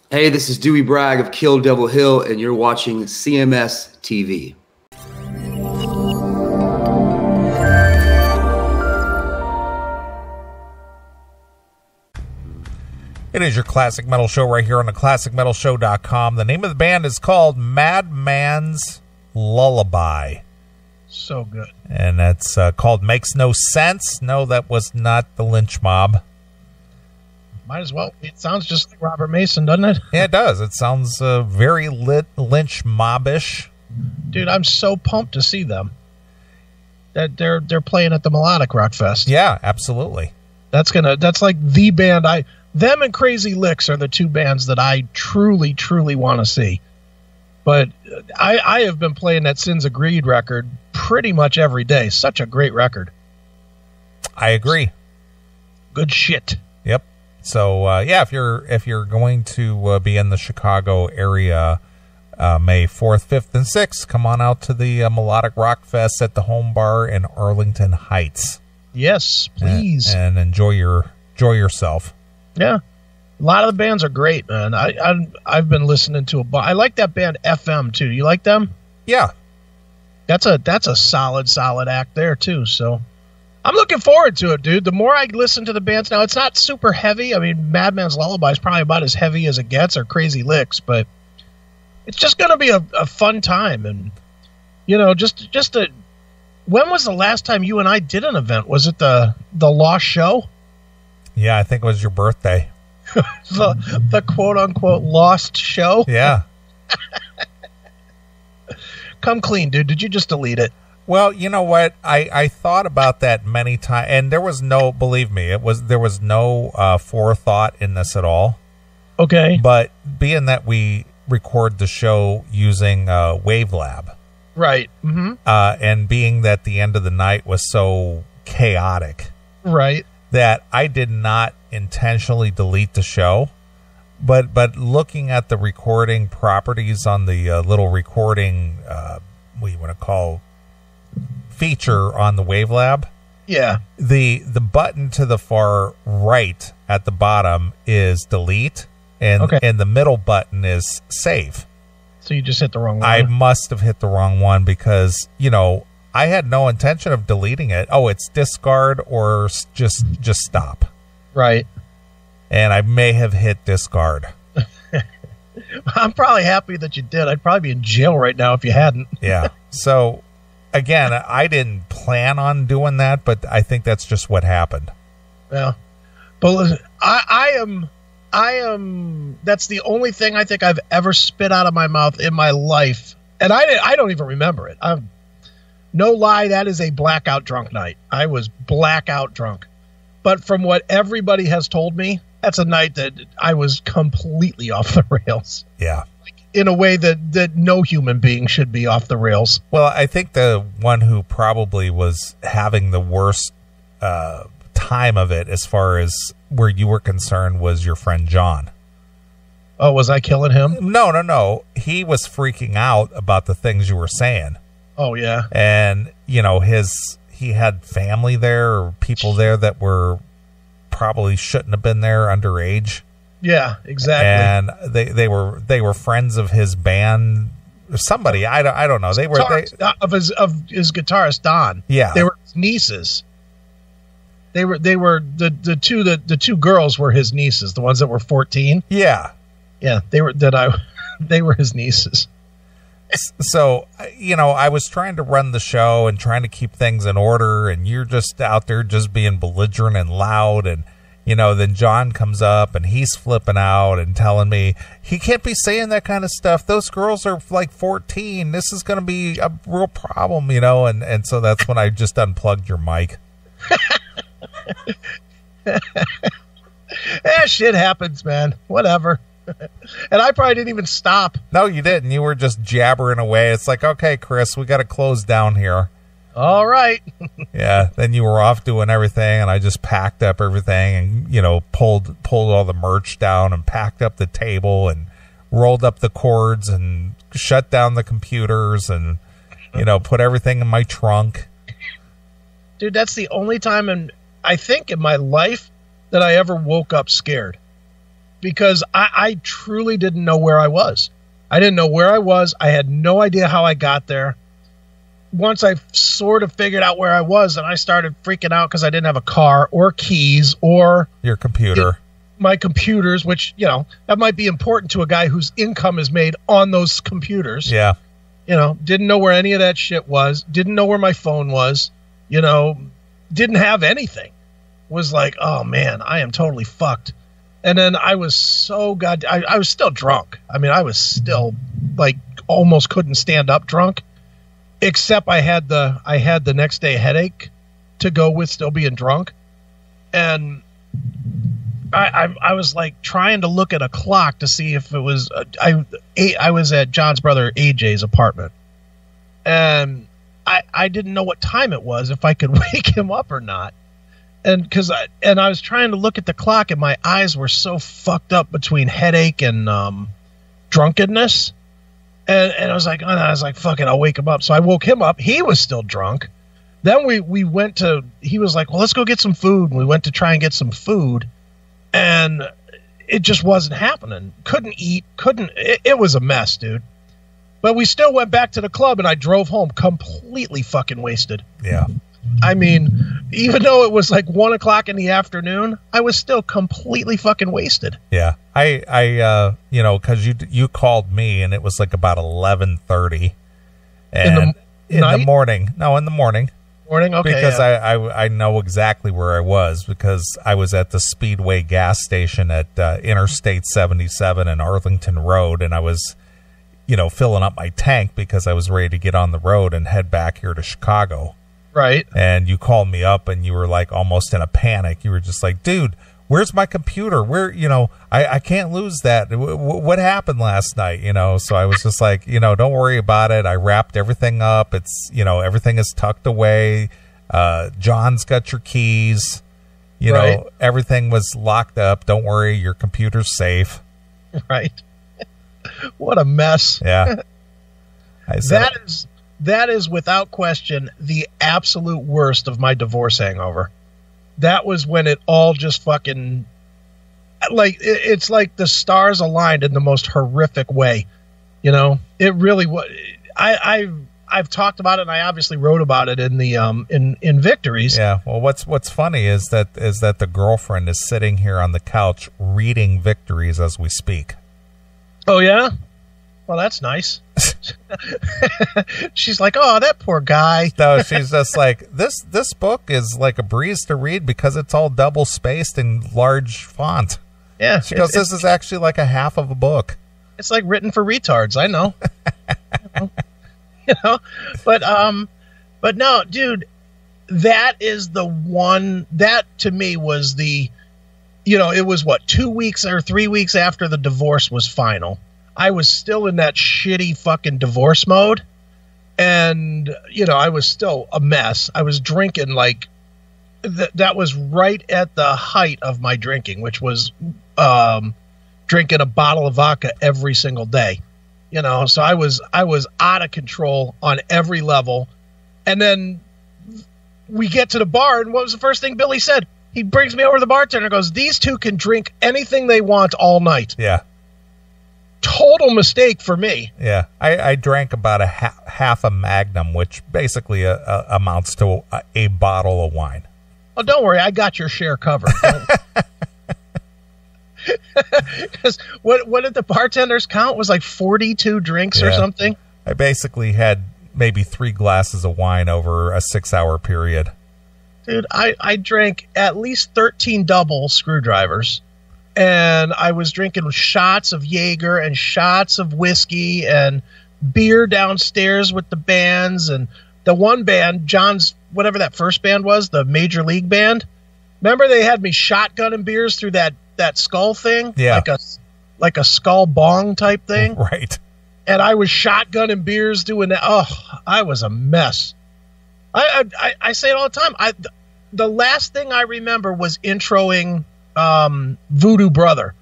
Hey, this is Dewey Bragg of Kill Devil Hill, and you're watching CMS TV. It is your Classic Metal Show right here on the ClassicMetalShow.com. The name of the band is called Madman's Lullaby. So good. And that's called Makes No Sense. No, that was not the Lynch Mob. Might as well. It sounds just like Robert Mason, doesn't it? Yeah, it does. It sounds very Lynch Mob-ish. Dude, I'm so pumped to see them. That they're playing at the Melodic Rock Fest. Yeah, absolutely. That's like the band them and Crazy Licks are the two bands that I truly, truly want to see. But I have been playing that Sins of Greed record pretty much every day. Such a great record. I agree. Good shit. Yep. So yeah, if you're going to be in the Chicago area, May 4th, 5th, and 6th, come on out to the Melodic Rock Fest at the Home Bar in Arlington Heights. Yes, please, and enjoy yourself. Yeah, a lot of the bands are great, man. I've been listening to I like that band FM too. You like them? Yeah, that's a solid act there too. So I'm looking forward to it, dude. The more I listen to the bands now, it's not super heavy. I mean, Madman's Lullaby is probably about as heavy as it gets, or Crazy Licks, but it's just going to be a fun time. And, you know, when was the last time you and I did an event? Was it the Lost Show? Yeah, I think it was your birthday. the quote-unquote Lost Show? Yeah. Come clean, dude. Did you just delete it? Well, you know what? I thought about that many times, and there was no, believe me, there was no forethought in this at all. Okay. But being that we record the show using Wavelab, right? Mm-hmm. And being that the end of the night was so chaotic, right, that I did not intentionally delete the show, but looking at the recording properties on the little recording, what you want to call feature on the Wavelab, yeah, the button to the far right at the bottom is delete, and the middle button is save. So you just hit the wrong one. I must have hit the wrong one because, you know, I had no intention of deleting it. Oh, it's discard or just stop. Right. And I may have hit discard. I'm probably happy that you did. I'd probably be in jail right now if you hadn't. Yeah. So again, I didn't plan on doing that, but I think that's just what happened. Yeah. But listen, I am, that's the only thing I think I've ever spit out of my mouth in my life. And I don't even remember it. No lie, that is a blackout drunk night. I was blackout drunk. But from what everybody has told me, that's a night that I was completely off the rails. Yeah. In a way that no human being should be off the rails. Well, I think the one who probably was having the worst time of it as far as where you were concerned was your friend John. Oh, was I killing him? No. He was freaking out about the things you were saying. Oh, yeah. And, you know, he had family there or people there that were probably shouldn't have been there underage. Yeah, exactly. And they were friends of his band, somebody. I don't know. They were of his guitarist Don. Yeah, they were his nieces. They were the two girls were his nieces, the ones that were 14. Yeah, they were they were his nieces. So, you know, I was trying to run the show and trying to keep things in order, and you're just out there just being belligerent and loud, and, you know, then John comes up and he's flipping out and telling me he can't be saying that kind of stuff. Those girls are like 14. This is going to be a real problem, you know, and so that's when I just unplugged your mic. Shit happens, man. Whatever. And I probably didn't even stop. No, you didn't. You were just jabbering away. It's like, okay, Chris, we got to close down here. All right. Yeah. Then you were off doing everything, and I just packed up everything and, you know, pulled all the merch down and packed up the table and rolled up the cords and shut down the computers and, you know, put everything in my trunk. Dude, that's the only time I think in my life that I ever woke up scared. because I truly didn't know where I was. I didn't know where I was. I had no idea how I got there. Once I sort of figured out where I was, and I started freaking out because I didn't have a car or keys or your computer. My computers, which, that might be important to a guy whose income is made on those computers. Yeah. Didn't know where any of that shit was. Didn't know where my phone was. Didn't have anything. Was like, oh man, I am totally fucked. And then I was so I was still drunk. I mean, I was still like almost couldn't stand up drunk, except I had the next day headache to go with still being drunk. And I was like trying to look at a clock to see if it was I was at John's brother AJ's apartment, and I didn't know what time it was, if I could wake him up or not. And I was trying to look at the clock, and my eyes were so fucked up between headache and drunkenness. And I was like, fuck it, I'll wake him up. So I woke him up. He was still drunk. Then we went to, he was like, well, let's go get some food. And we went to try and get some food, and it just wasn't happening. Couldn't eat, it was a mess, dude. But we still went back to the club, and I drove home completely fucking wasted. Yeah. I mean, even though it was like 1 o'clock in the afternoon, I was still completely fucking wasted. Yeah. I cause you called me, and it was like about 11:30 and in the morning. No, in the morning. Morning. Okay. Because I know exactly where I was, because I was at the Speedway gas station at Interstate 77 and Arlington Road. And I was, filling up my tank because I was ready to get on the road and head back here to Chicago. Right. And you called me up, and you were like almost in a panic. You were just like, dude, where's my computer? Where, I can't lose that. What happened last night? So I was just like, don't worry about it. I wrapped everything up. It's, everything is tucked away. John's got your keys. Right. Everything was locked up. Don't worry. Your computer's safe. Right. What a mess. Yeah. That is without question the absolute worst of my divorce hangover. That was when it all just fucking, like, it's like the stars aligned in the most horrific way. It really was. I've talked about it, and I obviously wrote about it in the in Victories. Yeah. Well, what's funny is that the girlfriend is sitting here on the couch reading Victories as we speak. Oh yeah? Well, that's nice. She's like, oh, that poor guy. No, she's just like, this book is like a breeze to read because it's all double spaced in large font. Yeah. She goes, this is actually like a half of a book. It's like written for retards. I know. But no, dude, that is the one that to me was the, it was what, 2 weeks or 3 weeks after the divorce was final. I was still in that shitty fucking divorce mode, and I was still a mess. I was drinking like that was right at the height of my drinking, which was drinking a bottle of vodka every single day. So I was out of control on every level. And then we get to the bar, and what was the first thing Billy said? He brings me over to the bartender and goes, these two can drink anything they want all night. Yeah. Total mistake for me. Yeah, I drank about a half a Magnum, which basically amounts to a bottle of wine. Oh, don't worry, I got your share covered. Because what did the bartenders count? It was like 42 drinks or something. I basically had maybe 3 glasses of wine over a 6-hour period. Dude, I drank at least 13 double screwdrivers. And I was drinking shots of Jaeger and shots of whiskey and beer downstairs with the bands. And the one band, John's, whatever that first band was, the Major League band. Remember they had me shotgunning beers through that skull thing? Yeah. Like a skull bong type thing? Right. And I was shotgunning beers doing that. Oh, I was a mess. I say it all the time. The last thing I remember was introing Voodoo Brother,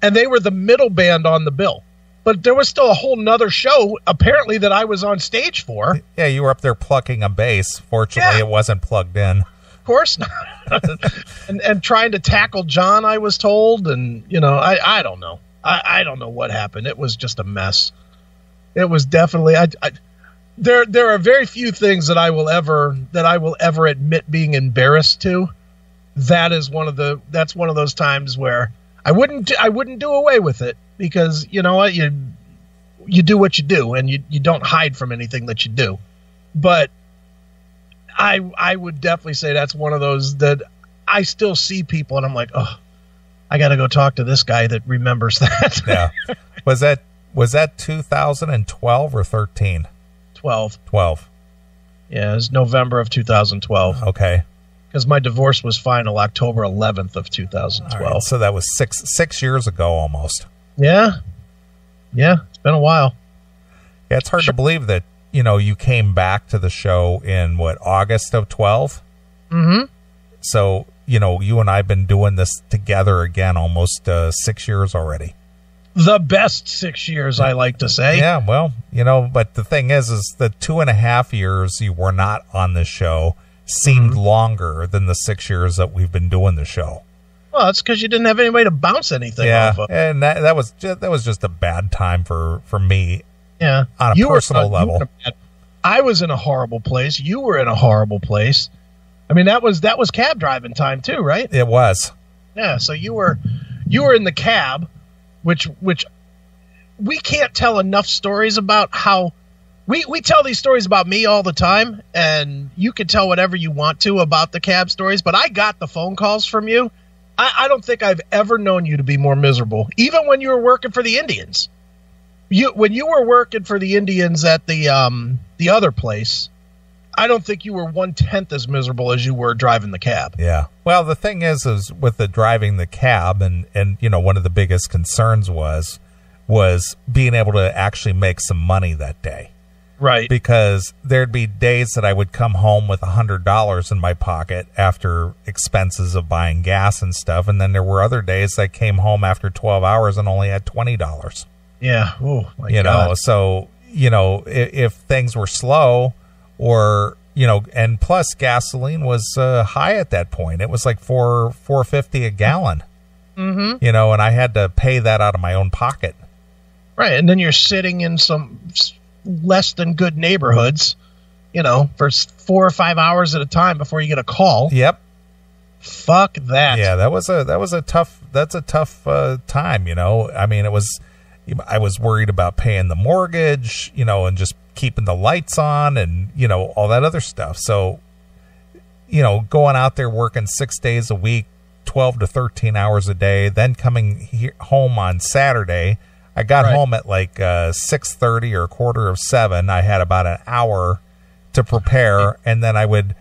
and they were the middle band on the bill, but there was still a whole nother show apparently that I was on stage for. Yeah, you were up there plucking a bass. Fortunately, It wasn't plugged in. Of course not. and trying to tackle John, I was told, and I don't know. I don't know what happened. It was just a mess. It was definitely. There are very few things that I will ever admit being embarrassed to. That's one of those times where I wouldn't do away with it, because you know what, you do what you do, and you don't hide from anything that you do. But I would definitely say that's one of those that I still see people and I'm like, oh, I got to go talk to this guy that remembers that. Yeah. Was that 2012 or 13? 12. Yeah, it was November of 2012. Okay. Because my divorce was final October 11th of 2012. Right, so that was six years ago almost. Yeah. It's been a while. Yeah, it's hard to believe that, you came back to the show in August of 12? Mm-hmm. So, you and I have been doing this together again almost 6 years already. The best 6 years, I like to say. Yeah, well, but the thing is the 2.5 years you were not on the show seemed longer than the 6 years that we've been doing the show. Well, it's because you didn't have anybody to bounce anything off of. And that was just a bad time for me. Yeah, on a personal level. I was in a horrible place. You were in a horrible place. I mean, that was cab driving time too, right? It was. Yeah, so you were in the cab, which we can't tell enough stories about how we tell these stories about me all the time, and you can tell whatever you want to about the cab stories, but I got the phone calls from you. I don't think I've ever known you to be more miserable, even when you were working for the Indians. When you were working for the Indians at the other place, I don't think you were 1/10 as miserable as you were driving the cab. Yeah. Well, the thing is with the driving the cab, and one of the biggest concerns was being able to actually make some money that day. Right. Because there'd be days that I would come home with $100 in my pocket after expenses of buying gas and stuff, and then there were other days I came home after 12 hours and only had $20. Yeah. Oh, my God. So, if things were slow or, and plus gasoline was high at that point. It was like $4.50 a gallon, mm-hmm. And I had to pay that out of my own pocket. Right. And then you're sitting in some less than good neighborhoods, for 4 or 5 hours at a time before you get a call. Yep. Fuck that. Yeah. That's a tough time. I mean, I was worried about paying the mortgage, and just keeping the lights on and, all that other stuff. So, going out there working 6 days a week, 12 to 13 hours a day, then coming home on Saturday. I got home at like 6:30 or 6:45. I had about an hour to prepare, and then I would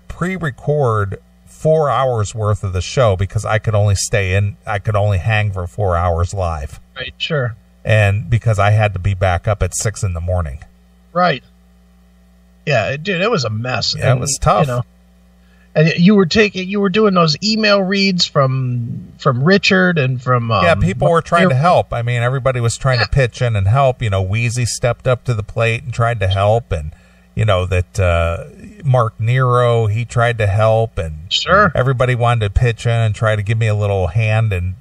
pre-record 4 hours worth of the show because I could only hang for 4 hours live. Right, sure. And because I had to be back up at 6 a.m. Right. Yeah, dude, it was a mess. Yeah, it was tough. And you were doing those email reads from Richard and from people were trying to help. I mean, everybody was trying to pitch in and help. Wheezy stepped up to the plate and tried to help, and Mark Nero, he tried to help, and sure, everybody wanted to pitch in and try to give me a little hand and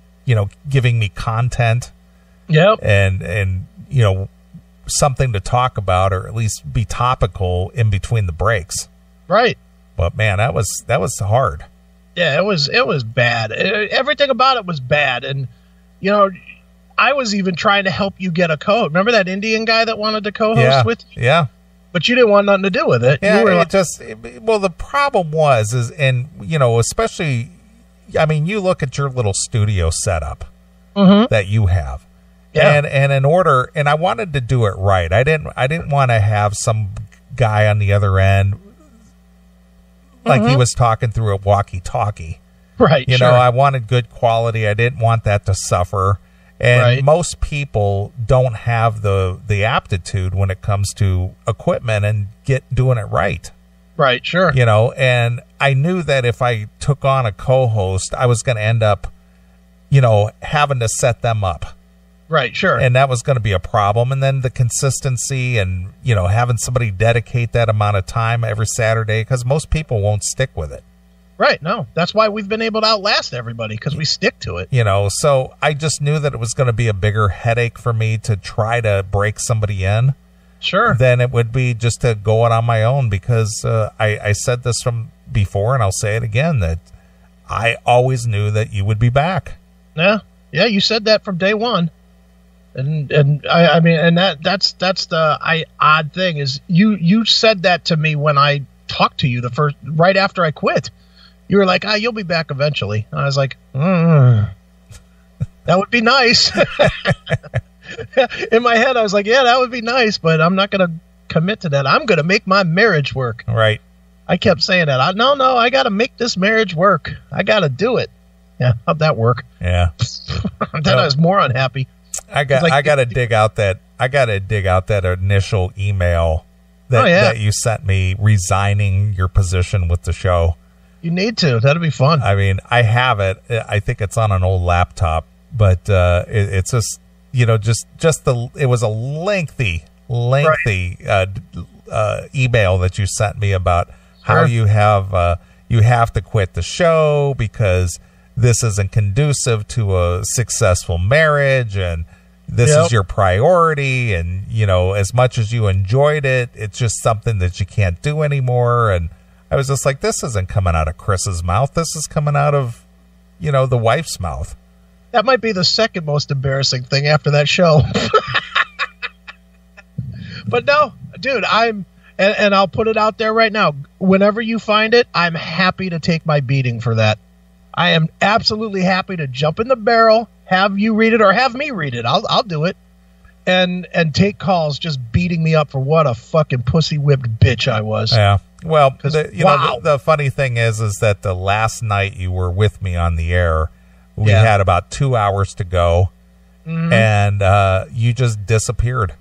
giving me content. Yep. And something to talk about, or at least be topical in between the breaks. Right. But man, that was hard. Yeah, it was bad. Everything about it was bad. And, I was even trying to help you get a code. Remember that Indian guy that wanted to co-host with you? Yeah. But you didn't want nothing to do with it. Yeah, you were the problem especially, I mean, you look at your little studio setup that you have. Yeah. And in order, and I wanted to do it right. I didn't want to have some guy on the other end like he was talking through a walkie-talkie. Right. Sure. I wanted good quality. I didn't want that to suffer. And most people don't have the aptitude when it comes to equipment and doing it right. Right, sure. And I knew that if I took on a co-host, I was going to end up, having to set them up. Right, sure. And that was going to be a problem. And then the consistency and, having somebody dedicate that amount of time every Saturday, because most people won't stick with it. Right, no. That's why we've been able to outlast everybody, because we stick to it. So I just knew that it was going to be a bigger headache for me to try to break somebody in. Sure. Than it would be just to go it on my own, because I said this from before, and I'll say it again, that I always knew that you would be back. Yeah, you said that from day one. And I mean, and that's the odd thing is you said that to me when I talked to you right after I quit. You were like, you'll be back eventually. And I was like, that would be nice. In my head, I was like, yeah, that would be nice, but I'm not going to commit to that. I'm going to make my marriage work. Right. I kept saying that. No, I got to make this marriage work. I got to do it. Yeah, how'd that work? Yeah. Then I was more unhappy. I got to dig out that initial email that you sent me resigning your position with the show. You need to. That'd be fun. I mean, I have it. I think it's on an old laptop, but it's just it was a lengthy email that you sent me about how you have to quit the show because this isn't conducive to a successful marriage, and this is your priority, and as much as you enjoyed it, it's just something that you can't do anymore. And I was just like, this isn't coming out of Chris's mouth. This is coming out of the wife's mouth. That might be the second most embarrassing thing after that show. But no, dude, and I'll put it out there right now. Whenever you find it, I'm happy to take my beating for that. I am absolutely happy to jump in the barrel, have you read it or have me read it. I'll do it. And take calls just beating me up for what a fucking pussy whipped bitch I was. Yeah. Well, the funny thing is that the last night you were with me on the air, we had about 2 hours to go, and you just disappeared.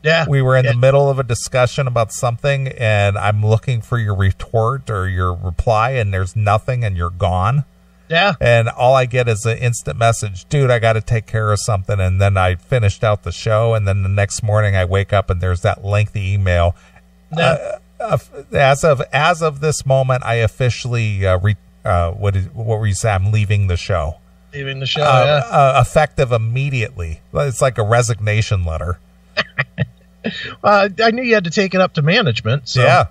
Yeah. We were in the middle of a discussion about something, and I'm looking for your retort or your reply, and there's nothing, and you're gone. Yeah. And all I get is an instant message, dude, I got to take care of something. And then I finished out the show, and then the next morning I wake up and there's that lengthy email. Yeah. As of this moment, I officially what were you saying? I'm leaving the show. Leaving the show. Effective immediately. It's like a resignation letter. I knew you had to take it up to management. So. Yeah.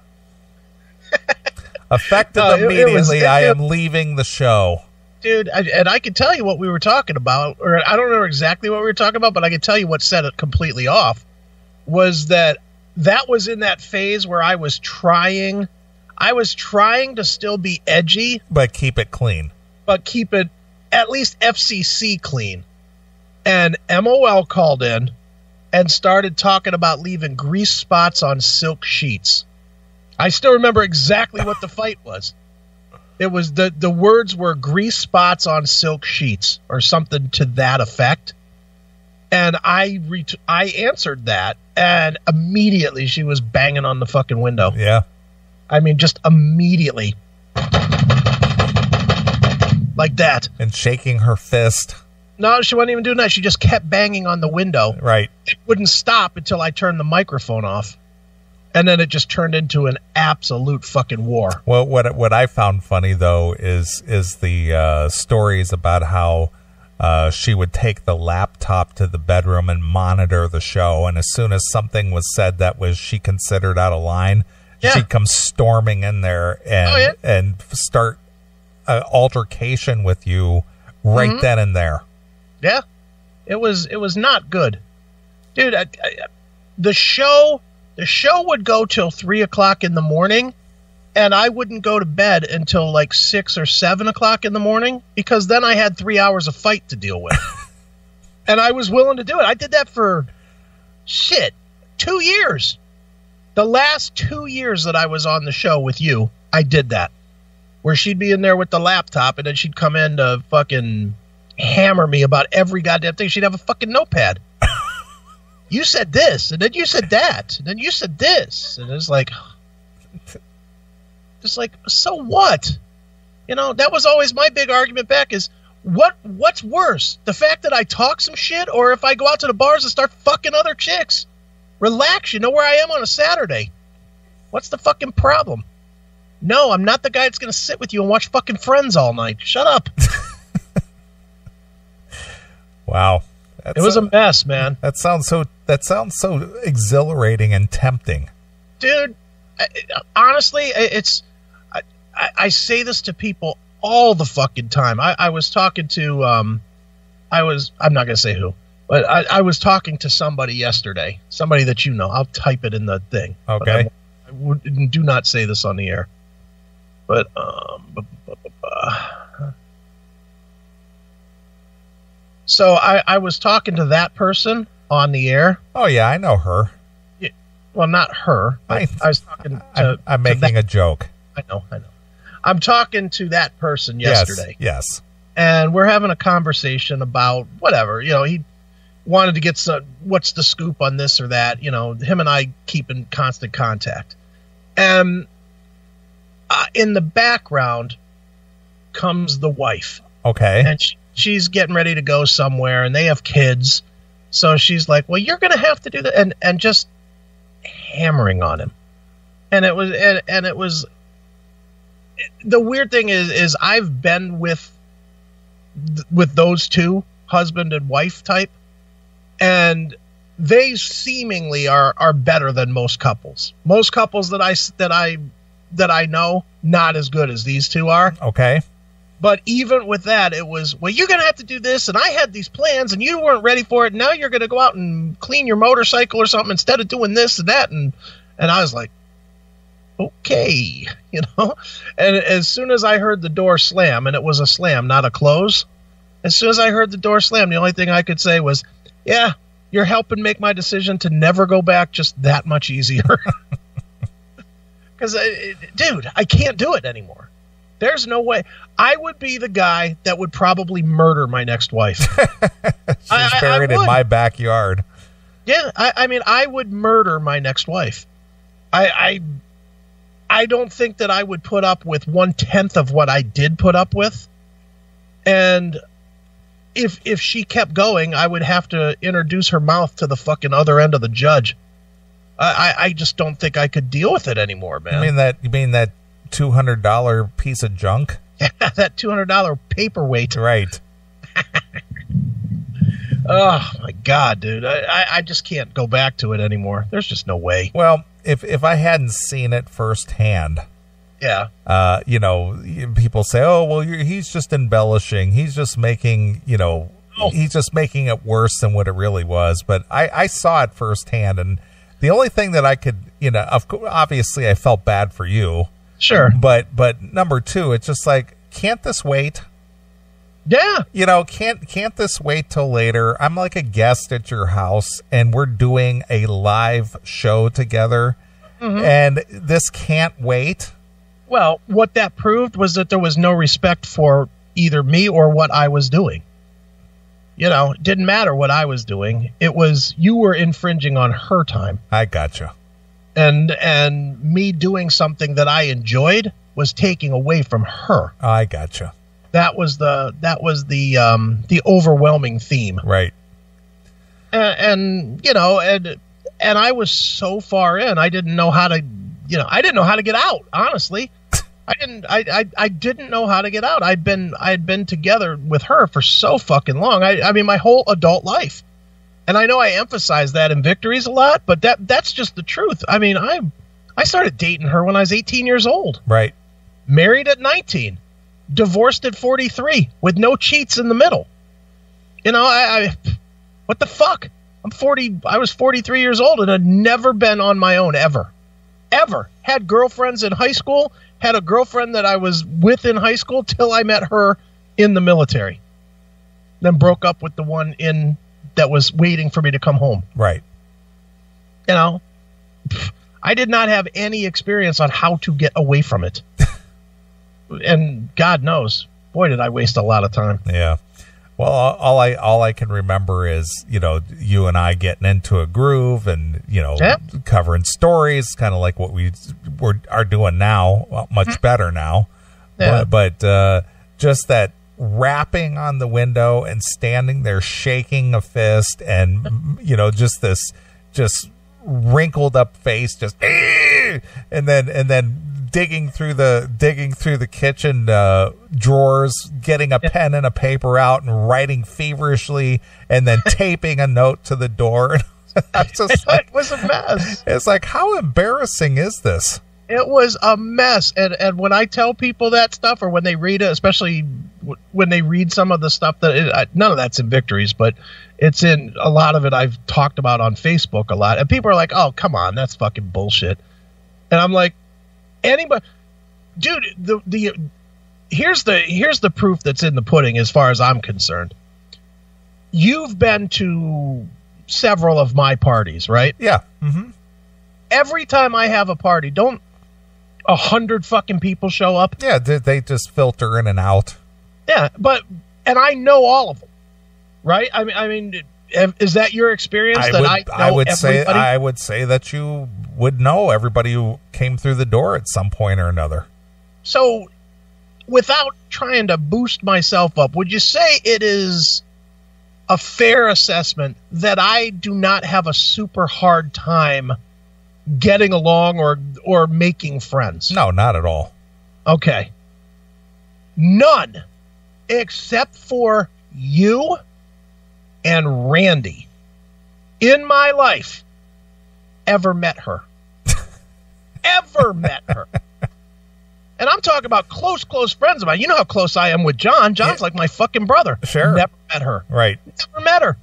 Effective immediately, I am leaving the show. Dude, and I can tell you what we were talking about, or I don't know exactly what we were talking about, but I can tell you what set it completely off, was that was in that phase where I was trying to still be edgy. But keep it clean. But keep it at least FCC clean. And MOL called in and started talking about leaving grease spots on silk sheets. I still remember exactly what the fight was. It was the words were grease spots on silk sheets or something to that effect. And I answered that, and immediately she was banging on the fucking window. Yeah. I mean, just immediately. Like that. And shaking her fist. No, she wasn't even doing that. She just kept banging on the window. Right. It wouldn't stop until I turned the microphone off. And then it just turned into an absolute fucking war. Well, what I found funny, though, is the stories about how she would take the laptop to the bedroom and monitor the show. And as soon as something was said that was she considered out of line, she'd come storming in there and start an altercation with you right then and there. Yeah, it was not good, dude. The show would go till 3 o'clock in the morning, and I wouldn't go to bed until like 6 or 7 o'clock in the morning, because then I had 3 hours of fight to deal with. And I was willing to do it. I did that for 2 years. The last 2 years that I was on the show with you, I did that, where she'd be in there with the laptop, and then she'd come in to fucking hammer me about every goddamn thing. She'd have a fucking notepad. You said this, and then you said that, and then you said this, and it's like, so what? That was always my big argument back is, What's worse, the fact that I talk some shit, or if I go out to the bars and start fucking other chicks? Relax, you know where I am on a Saturday. What's the fucking problem? No, I'm not the guy that's going to sit with you and watch fucking Friends all night. Shut up. Wow. It was a mess, man. That sounds so exhilarating and tempting. Dude, honestly, I say this to people all the fucking time. I was talking to, I'm not going to say who, but I was talking to somebody yesterday, somebody that you know. I'll type it in the thing. Okay. Do not say this on the air. But, so I was talking to that person on the air. Oh, yeah, I know her. Yeah, well, not her. I was talking to... I'm making a joke. I know. I'm talking to that person yesterday. Yes. And we're having a conversation about whatever. You know, he wanted to get some, what's the scoop on this or that. You know, him and I keep in constant contact. And in the background comes the wife. Okay. And she's getting ready to go somewhere, and they have kids. So she's like, well, you're going to have to do that. And just hammering on him. And it was, the weird thing is I've been with those two, husband and wife type, and they seemingly are better than most couples. Most couples that I know, not as good as these two are. Okay. But even with that, it was, well, you're going to have to do this, and I had these plans, and you weren't ready for it. Now you're going to go out and clean your motorcycle or something instead of doing this and that. And I was like, okay, you know. And as soon as I heard the door slam, and it was a slam, not a close, as soon as I heard the door slam, the only thing I could say was, yeah, you're helping make my decision to never go back just that much easier. Because, dude, I can't do it anymore. There's no way. I would be the guy that would probably murder my next wife. She's buried in my backyard. Yeah, I mean, I would murder my next wife. I don't think that I would put up with 1/10 of what I did put up with. And if she kept going, I would have to introduce her mouth to the fucking other end of the judge. I just don't think I could deal with it anymore, man. You mean that $200 piece of junk? Yeah, that $200 paperweight. Right. Oh my God, dude. I just can't go back to it anymore. There's just no way. Well, if I hadn't seen it firsthand, yeah. You know, people say, oh, well, he's just embellishing. He's just making, he's just making it worse than what it really was. But I saw it firsthand, and the only thing that I could, obviously I felt bad for you. Sure. But number two, it's just like, can't this wait? Yeah. Can't this wait till later? I'm like a guest at your house, and we're doing a live show together, and this can't wait. Well, what that proved was that there was no respect for either me or what I was doing. It didn't matter what I was doing. It was, you were infringing on her time. I gotcha. And me doing something that I enjoyed was taking away from her. I gotcha. That was the overwhelming theme. Right. And I was so far in, I didn't know how to get out, honestly. I didn't know how to get out. I'd been together with her for so fucking long. I mean, my whole adult life. And I know I emphasize that in victories a lot, but that's just the truth. I mean, I started dating her when I was 18 years old. Right. Married at 19. Divorced at 43 with no cheats in the middle. What the fuck? I was 43 years old and had never been on my own ever. Ever. Had girlfriends in high school, had a girlfriend that I was with in high school till I met her in the military. Then broke up with the one that was waiting for me to come home. Right. I did not have any experience on how to get away from it. And God knows, boy, did I waste a lot of time. Yeah. Well, all I can remember is, you and I getting into a groove and, covering stories, kind of like what we are doing now, much better now. Yeah. But just that, rapping on the window and standing there shaking a fist and, just this just wrinkled up face, just, and then digging through the kitchen drawers, getting a pen and a paper out and writing feverishly, and then taping a note to the door. It was a mess. It's like, how embarrassing is this? It was a mess. And when I tell people that stuff, or when they read it, especially when they read some of the stuff none of that's in Victories, but it's in a lot of it I've talked about on Facebook a lot. And people are like, oh, come on, that's fucking bullshit. And I'm like, anybody, dude, here's the proof that's in the pudding as far as I'm concerned. You've been to several of my parties, right? Yeah. Mm-hmm. Every time I have a party, don't 100 fucking people show up? Yeah, they just filter in and out. Yeah, and I know all of them, right? I mean, is that your experience? I would say that you would know everybody who came through the door at some point or another. So, without trying to boost myself up, would you say it is a fair assessment that I do not have a super hard time getting along or making friends? No, not at all. Okay. None, except for you and Randy, in my life, ever met her. Ever met her. And I'm talking about close friends of mine. You know how close I am with John. John's like my fucking brother. Sure. Never met her. Right. Never met her.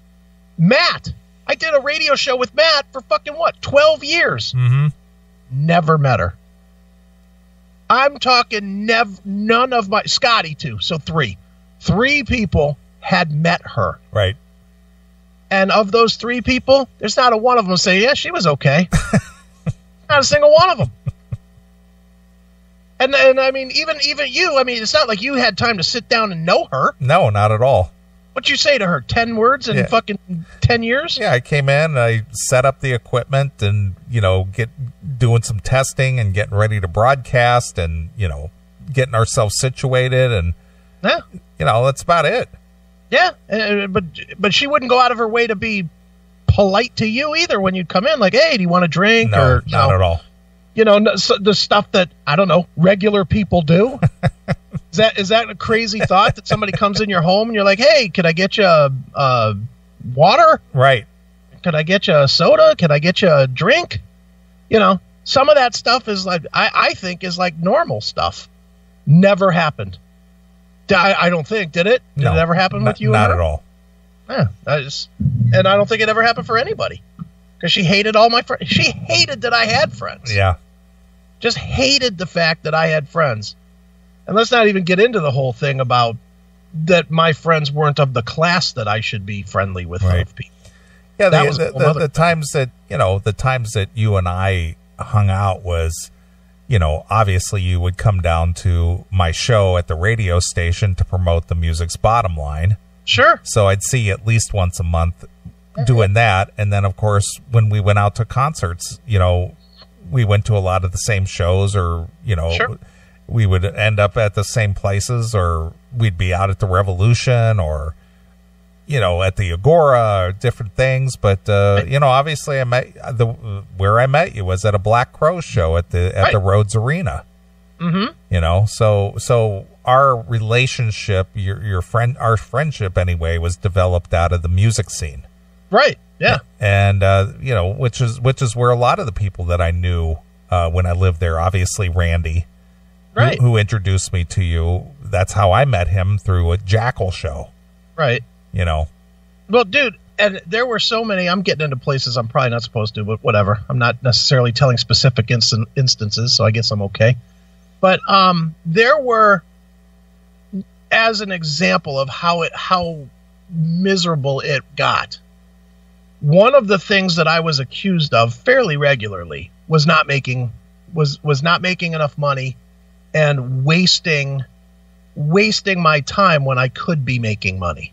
Matt. I did a radio show with Matt for fucking 12 years. Mm-hmm. Never met her. I'm talking none of my, Scotty too, so 3. 3 people had met her. Right. And of those 3 people, there's not a one of them say, yeah, she was okay. Not a single one of them. And I mean, even you, I mean, it's not like you had time to sit down and know her. No, not at all. What'd you say to her? 10 words in fucking 10 years? Yeah, I came in, I set up the equipment and, doing some testing and getting ready to broadcast and, getting ourselves situated. And, that's about it. Yeah, but she wouldn't go out of her way to be polite to you either when you'd come in. Like, hey, do you want a drink? No, not at all. The stuff that, I don't know, regular people do. Is that a crazy thought that somebody comes in your home and you're like, hey, could I get you a water? Right. Could I get you a soda? Could I get you a drink? Some of that stuff is like, I think is like normal stuff. Never happened. I don't think. Did it? Did it ever happen with you? Not and her? At all. Yeah. And I don't think it ever happened for anybody. Because she hated all my friends. She hated that I had friends. Yeah. Just hated the fact that I had friends. And let's not even get into the whole thing about that my friends weren't of the class that I should be friendly with. Right. People. Yeah, the times that you and I hung out was, obviously you would come down to my show at the radio station to promote the Music's Bottom Line. Sure. So I'd see you at least once a month doing that. And then, of course, when we went out to concerts, we went to a lot of the same shows or, sure. We would end up at the same places or we'd be out at the Revolution or, at the Agora or different things. But, obviously where I met you was at a Black Crowes show at the Rhodes Arena. Mm-hmm. So our relationship, our friendship anyway, was developed out of the music scene. Right. Yeah. And, which is where a lot of the people that I knew when I lived there, obviously Randy, right, who introduced me to you. That's how I met him, through a Jackal show. Right. Well, dude, and there were so many, I'm getting into places I'm probably not supposed to, but whatever. I'm not necessarily telling specific instances, so I guess I'm okay. But there were, as an example of how miserable it got, one of the things that I was accused of fairly regularly was not making enough money and wasting my time when I could be making money.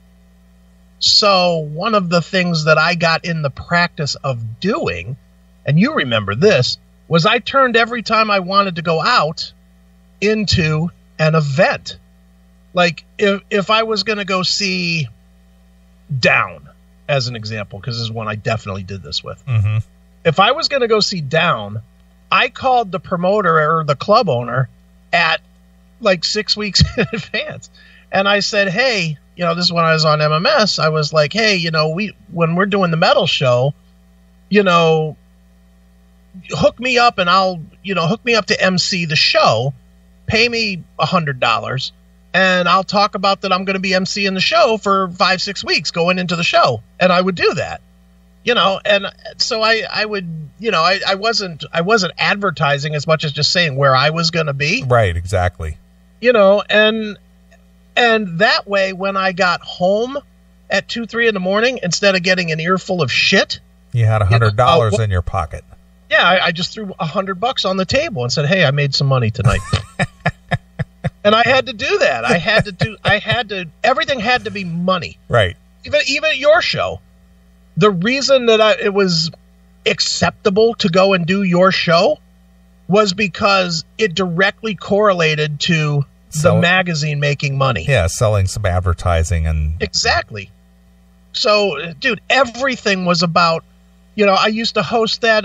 So one of the things that I got in the practice of doing, and you remember this, was I turned every time I wanted to go out into an event. Like if I was going to go see Down, as an example, because this is one I definitely did this with. Mm-hmm. If I was going to go see Down, I called the promoter or the club owner at like 6 weeks in advance. And I said, hey, this is when I was on MMS. I was like, hey, when we're doing the metal show, hook me up and I'll, hook me up to MC the show, pay me $100. And I'll talk about that I'm going to be emceeing the show for 5-6 weeks going into the show. And I would do that, and so I would, I wasn't advertising as much as just saying where I was going to be. Right. Exactly. And that way, when I got home at 2-3 in the morning, instead of getting an earful of shit, you had $100 in your pocket. Yeah. I just threw $100 on the table and said, hey, I made some money tonight. And I had to do that. Everything had to be money. Right. Even your show. The reason that it was acceptable to go and do your show was because it directly correlated to the magazine making money. Yeah, selling some advertising and... Exactly. So, dude, everything was about, I used to host that,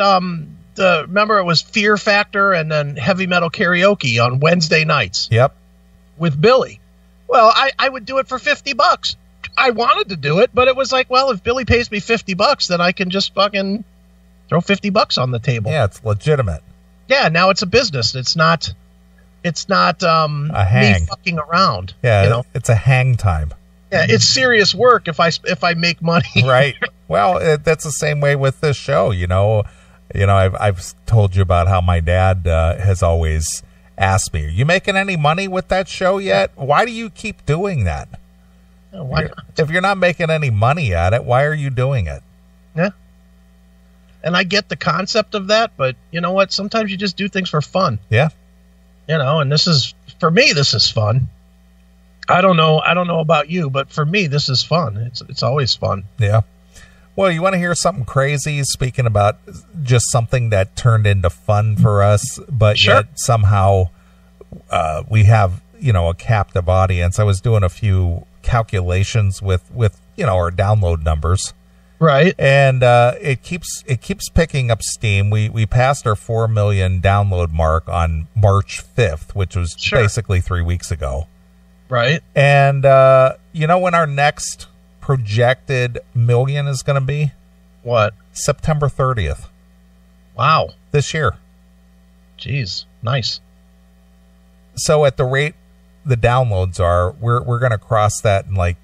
remember it was Fear Factor and then Heavy Metal Karaoke on Wednesday nights. Yep. With Billy. Well, I would do it for $50. I wanted to do it, but it was like, well, if Billy pays me $50, then I can just fucking throw $50 on the table. Yeah, it's legitimate. Yeah, now it's a business. It's not a hang. Me fucking around. Yeah, it's a hang time. Yeah, it's serious work if I make money. Right. Well, that's the same way with this show. I've told you about how my dad has always asked me, are you making any money with that show yet? Why do you keep doing that? Why not? If you're not making any money at it, why are you doing it? Yeah. And I get the concept of that, but you know what? Sometimes you just do things for fun. Yeah. And this is, for me, this is fun. I don't know about you, but for me, this is fun. It's always fun. Yeah. Well, you want to hear something crazy? Speaking about just something that turned into fun for us, but sure. Yet somehow we have, a captive audience. I was doing a few calculations with our download numbers. Right. And it keeps picking up steam. We passed our 4 million download mark on March 5th, which was basically 3 weeks ago. Right. And when our next projected million is going to be? What? September 30th. Wow. This year. Jeez. Nice. So at the rate the downloads are, we're going to cross that in like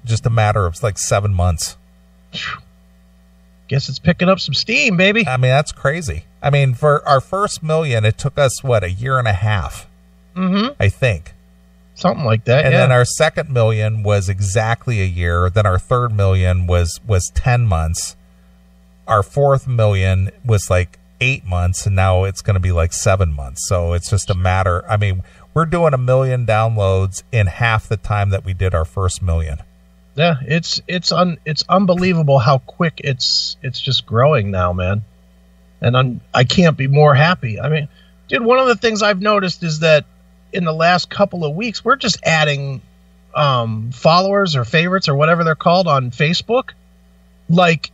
just a matter of like 7 months. Guess it's picking up some steam, baby. I mean, that's crazy. I mean, for our first million, it took us, a year and a half? Mm-hmm. I think. Something like that, and then our second million was exactly a year. Then our third million was 10 months. Our fourth million was like 8 months, and now it's going to be like 7 months. So it's just a matter. I mean, we're doing 1 million downloads in half the time that we did our first million. Yeah, it's unbelievable how quick it's just growing now, man. And I can't be more happy. I mean, dude, one of the things I've noticed is that in the last couple of weeks, we're just adding followers or favorites or whatever they're called on Facebook, like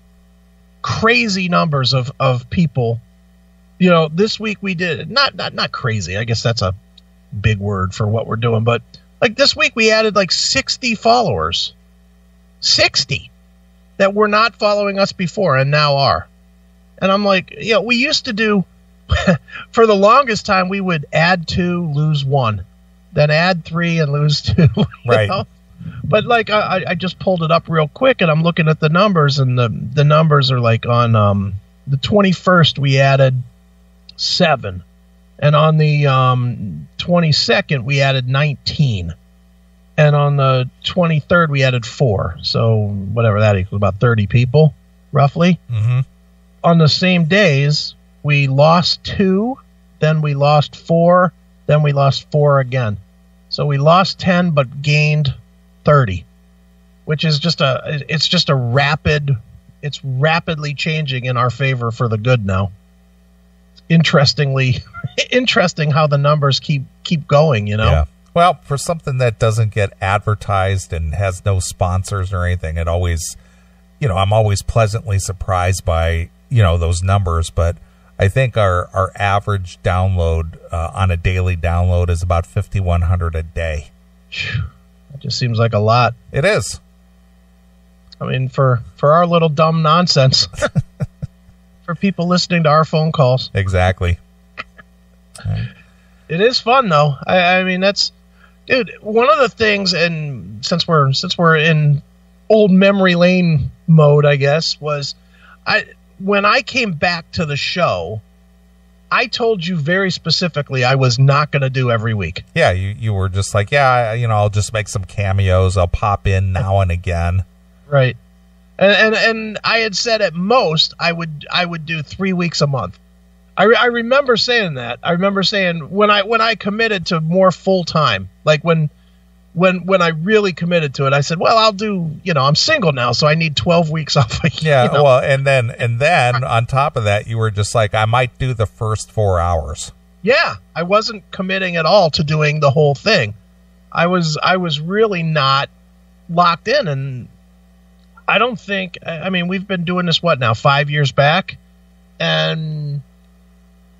crazy numbers of people. This week we did not crazy. I guess that's a big word for what we're doing, but like this week we added like 60 followers, 60 that were not following us before and now are. And I'm like, we used to do. For the longest time, we would add 2, lose 1, then add 3 and lose 2. Right. But like I just pulled it up real quick, and I'm looking at the numbers, and the numbers are like on the 21st we added 7, and on the 22nd we added 19, and on the 23rd we added 4. So whatever that equals, about 30 people roughly. Mm-hmm. On the same days, we lost 2, then we lost 4, then we lost 4 again. So we lost 10 but gained 30, which is it's rapidly changing in our favor for the good now. Interesting how the numbers keep going, Yeah. Well, for something that doesn't get advertised and has no sponsors or anything, it always, I'm always pleasantly surprised by, those numbers. But I think our average download on a daily download is about 5,100 a day. That just seems like a lot. It is. I mean, for our little dumb nonsense, for people listening to our phone calls. Exactly. It is fun, though. I mean, dude, one of the things, and since we're in old memory lane mode, I guess, was when I came back to the show, I told you very specifically I was not going to do every week. Yeah, you were just like, I'll just make some cameos. I'll pop in now and again. Right. And I had said at most I would do 3 weeks a month. I remember saying that. I remember saying when I committed to more full time, like when I really committed to it, I said, well, I'll do, I'm single now, so I need 12 weeks off. Yeah. Well, and then on top of that, you were just like, I might do the first 4 hours. Yeah. I wasn't committing at all to doing the whole thing. I was really not locked in. And I don't think, we've been doing this, 5 years back? And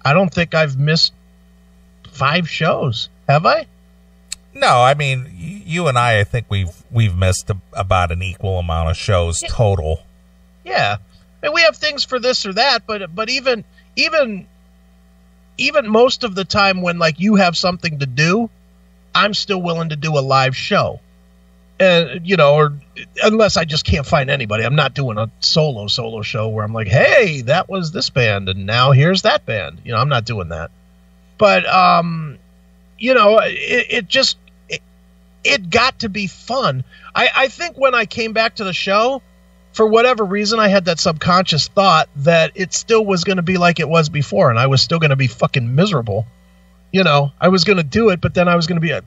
I don't think I've missed 5 shows. Have I? No, you and I think we've missed about an equal amount of shows total. Yeah. We have things for this or that, but even most of the time when you have something to do, I'm still willing to do a live show. And, or unless I just can't find anybody. I'm not doing a solo show where I'm like, hey, that was this band and now here's that band. I'm not doing that. But, it got to be fun. I think when I came back to the show, for whatever reason, I had that subconscious thought that it still was going to be like it was before, and I was still going to be fucking miserable. I was going to do it, but then I was going to be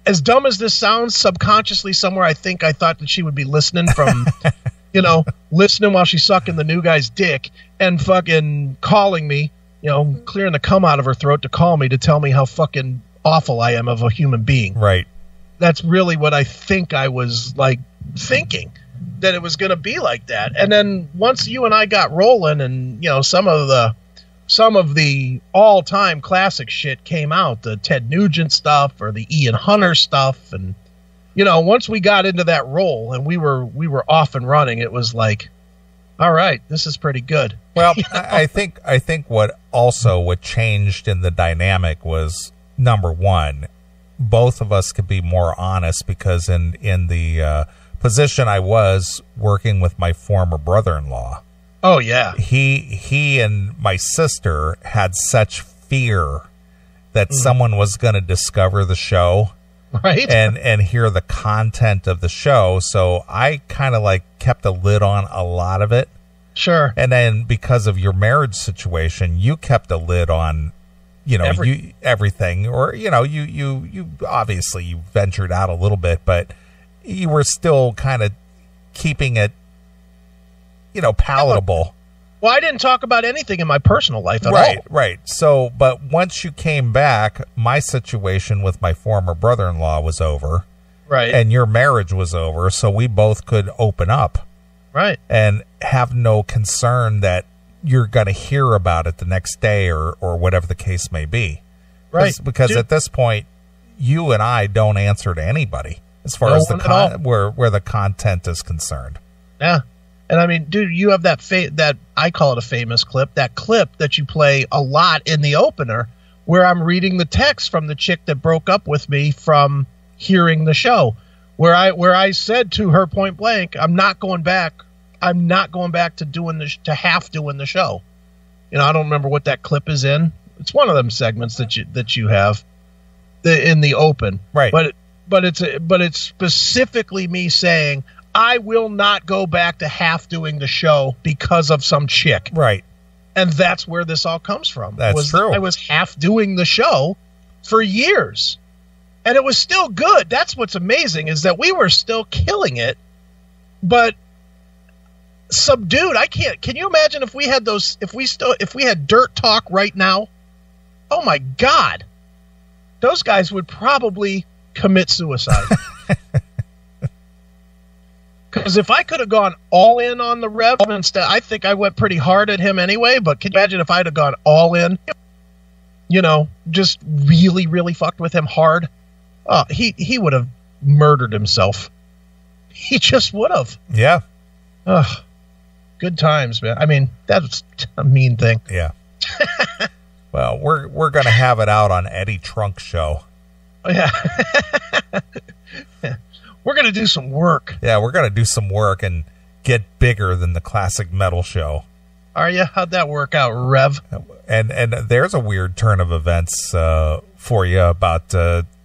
as dumb as this sounds, subconsciously somewhere I thought that she would be listening from, listening while she's sucking the new guy's dick and fucking calling me, clearing the cum out of her throat to call me to tell me how fucking awful I am of a human being. Right. That's really what I think I was thinking, that it was going to be like that. And then once you and I got rolling and, some of the all-time classic shit came out, the Ted Nugent stuff or the Ian Hunter stuff. And, once we got into that role and we were off and running, it was like, all right, this is pretty good. Well, I think what changed in the dynamic was, number one, both of us could be more honest, because in the position I was working with my former brother-in-law. Oh yeah. He and my sister had such fear that someone was going to discover the show, right? And hear the content of the show. So I kind of kept a lid on a lot of it. Sure. And then because of your marriage situation, you kept a lid on, everything, or, you obviously you ventured out a little bit, but you were still kind of keeping it, palatable. Well, I didn't talk about anything in my personal life at all. Right. So, but once you came back, my situation with my former brother-in-law was over. Right. And your marriage was over, so we both could open up. Right. And have no concern that you're going to hear about it the next day or whatever the case may be. Right. Because at this point, you and I don't answer to anybody as far as where the content is concerned. Yeah. And dude, you have that I call it a famous clip, that clip that you play a lot in the opener where I'm reading the text from the chick that broke up with me from hearing the show, where I said to her point blank, I'm not going back to doing the show. I don't remember what that clip is in. It's one of them segments that you have in the open. Right. But it's specifically me saying, I will not go back to half doing the show because of some chick. Right. And that's where this all comes from. That's true. I was half doing the show for years. And it was still good. That's what's amazing, is that we were still killing it, but subdued. Can you imagine if we had if we had Dirt Talk right now? Oh my God. Those guys would probably commit suicide. Because if I could have gone all in on the Rev instead, I think I went pretty hard at him anyway, but can you imagine if I'd have gone all in, just really, really fucked with him hard? He would have murdered himself. He just would have. Yeah. Ugh. Good times, man. I mean, that's a mean thing. Yeah. Well, we're going to have it out on Eddie Trunk's show. Yeah. We're going to do some work. Yeah, we're going to do some work and get bigger than the Classic Metal Show. Are you? How'd that work out, Rev? And there's a weird turn of events for you about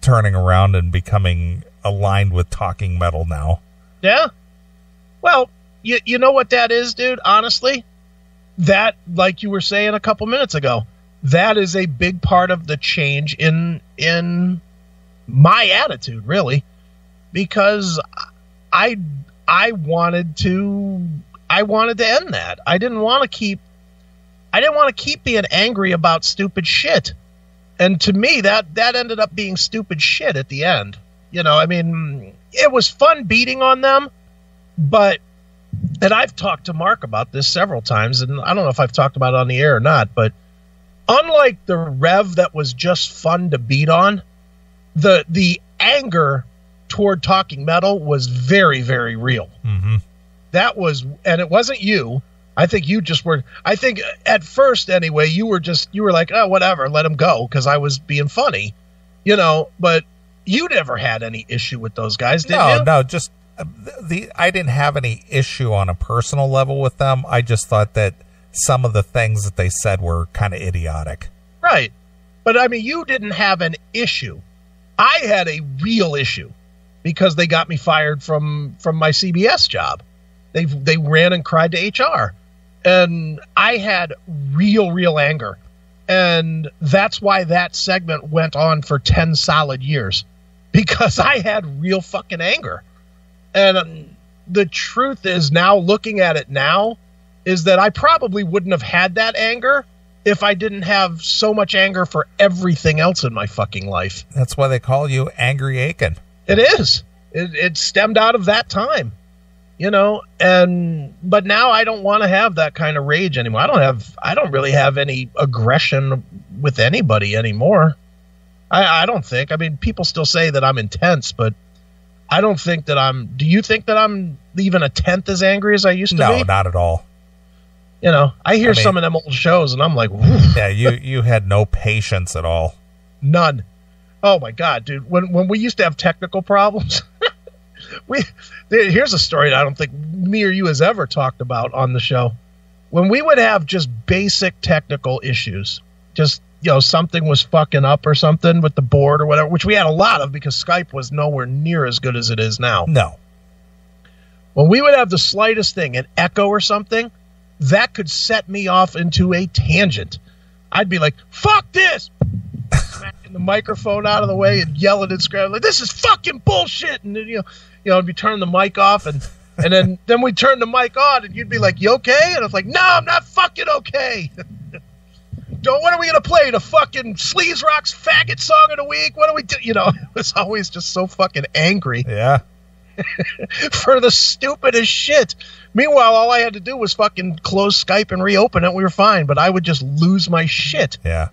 turning around and becoming aligned with talking metal now. Yeah. Well, you know what that is, dude? Honestly, that, like you were saying a couple minutes ago, that is a big part of the change in my attitude, really, because I wanted to end that. I didn't want to keep being angry about stupid shit. And to me, that ended up being stupid shit at the end. I mean, it was fun beating on them, and I've talked to Mark about this several times, and I don't know if I've talked about it on the air or not, but unlike the Rev that was just fun to beat on, the anger toward talking metal was very, very real. Mm-hmm. That was, and it wasn't you. I think you just were, I think at first anyway, you were like, oh, whatever, let him go, because I was being funny, but you never had any issue with those guys, did you? No, just I didn't have any issue on a personal level with them. I just thought that some of the things that they said were kind of idiotic. Right. But I mean, you didn't have an issue. I had a real issue because they got me fired from my CBS job. They ran and cried to HR. And I had real anger. And that's why that segment went on for 10 solid years, because I had real fucking anger. And the truth is, now looking at it now, is that I probably wouldn't have had that anger if I didn't have so much anger for everything else in my fucking life. That's why they call you Angry Aiken. It is. It stemmed out of that time, but now I don't want to have that kind of rage anymore. I don't really have any aggression with anybody anymore. I don't think. I mean, people still say that I'm intense, but I don't think that do you think that I'm even a tenth as angry as I used to be? No, not at all. I hear some of them old shows and I'm like, whew. Yeah, you had no patience at all. None. Oh my God, dude. When we used to have technical problems, here's a story that I don't think me or you has ever talked about on the show. When we would have just basic technical issues, just, something was fucking up or something with the board or whatever, which we had a lot of because Skype was nowhere near as good as it is now. No. When we would have the slightest thing, an echo or something, that could set me off into a tangent. I'd be like, fuck this! Smacking the microphone out of the way and yelling and screaming, like, this is fucking bullshit! And then, I'd be turning the mic off and then we'd turn the mic on and you'd be like, you okay? And I was like, no, I'm not fucking okay! What are we going to play? The fucking Sleaze Rock's faggot song of the week? What do we do? It was always just so fucking angry. Yeah. For the stupidest shit. Meanwhile, all I had to do was fucking close Skype and reopen it. We were fine, but I would just lose my shit. Yeah.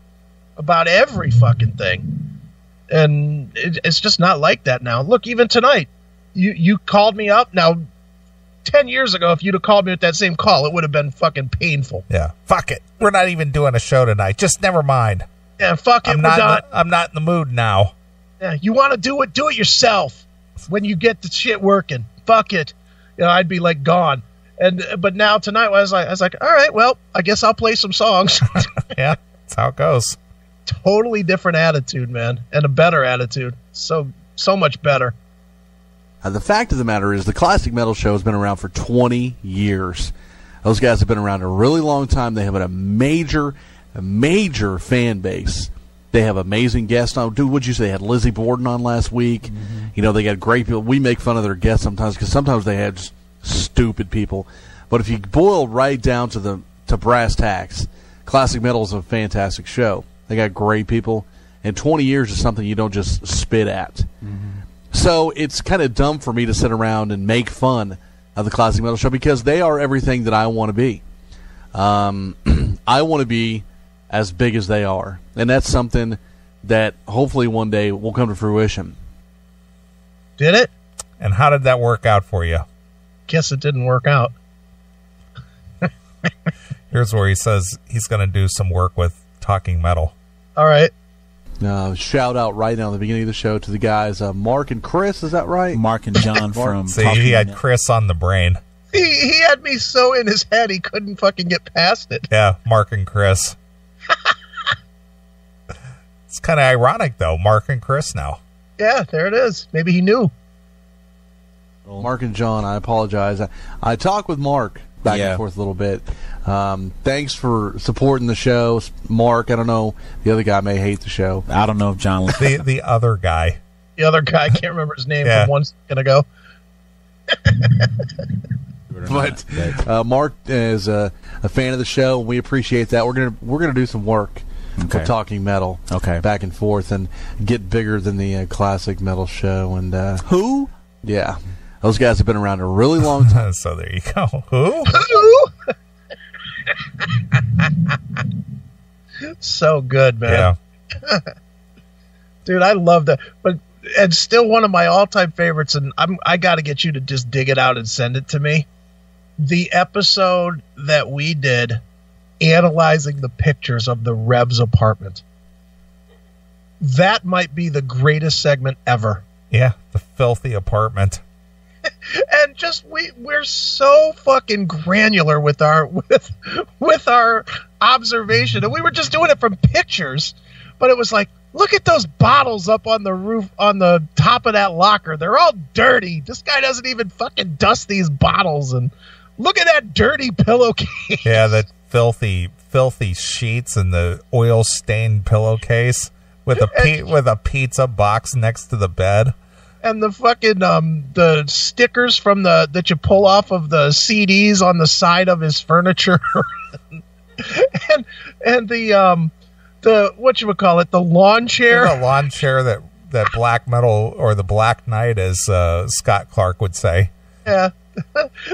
About every fucking thing. And it's just not like that now. Look, even tonight, you called me up. Now, 10 years ago, if you'd have called me with that same call, it would have been fucking painful. Yeah. Fuck it. We're not even doing a show tonight. Just never mind. Yeah, fuck it. I'm not in the mood now. Yeah, you want to do it yourself. When you get the shit working, fuck it. I'd be like gone. But now tonight, I was like, all right, well, I guess I'll play some songs. Yeah, that's how it goes. Totally different attitude, man, and a better attitude. So much better. The fact of the matter is, the Classic Metal Show has been around for 20 years. Those guys have been around a really long time. They have a major fan base. They have amazing guests on. Dude, what'd you say? They had Lizzie Borden on last week. Mm-hmm. They got great people. We make fun of their guests sometimes because sometimes they had just stupid people. But if you boil right down to brass tacks, Classic Metal is a fantastic show. They got great people, and 20 years is something you don't just spit at. Mm-hmm. So it's kind of dumb for me to sit around and make fun of the Classic Metal Show because they are everything that I want to be. I want to be as big as they are, and that's something that hopefully one day will come to fruition. Did it? And how did that work out for you? Guess it didn't work out. Here's where he says he's going to do some work with Talking Metal. All right. Shout out right now at the beginning of the show to the guys, Mark and Chris. Is that right? Mark and John from See, he had Chris on the brain. He had me so in his head he couldn't fucking get past it. Yeah, Mark and Chris. It's kind of ironic, though. Mark and Chris now. Yeah, there it is. Maybe he knew. Mark and John, I apologize. I talked with Mark back and forth a little bit. Thanks for supporting the show. Mark, I don't know. The other guy may hate the show. I don't know if John was the other guy. The other guy, I can't remember his name from 1 second ago. But Mark is a fan of the show, and we appreciate that. We're gonna do some work for Talking Metal, back and forth, and get bigger than the Classic Metal Show. And who? Yeah, those guys have been around a really long time. So there you go. Who? So good, man. Yeah. Dude, I love that. But it's still one of my all-time favorites, and I got to get you to just dig it out and send it to me. The episode that we did analyzing the pictures of the Rev's apartment. That might be the greatest segment ever. Yeah, the filthy apartment. And just we're so fucking granular with our observation, and we were just doing it from pictures, but it was like, look at those bottles up on the roof, on the top of that locker. They're all dirty. This guy doesn't even fucking dust these bottles, and look at that dirty pillowcase. Yeah, that filthy sheets and the oil-stained pillowcase with a pizza box next to the bed. And the fucking the stickers from that you pull off of the CDs on the side of his furniture, and the whatchamacallit, the lawn chair. The lawn chair that black metal, or the Black Knight, as Scott Clark would say. Yeah,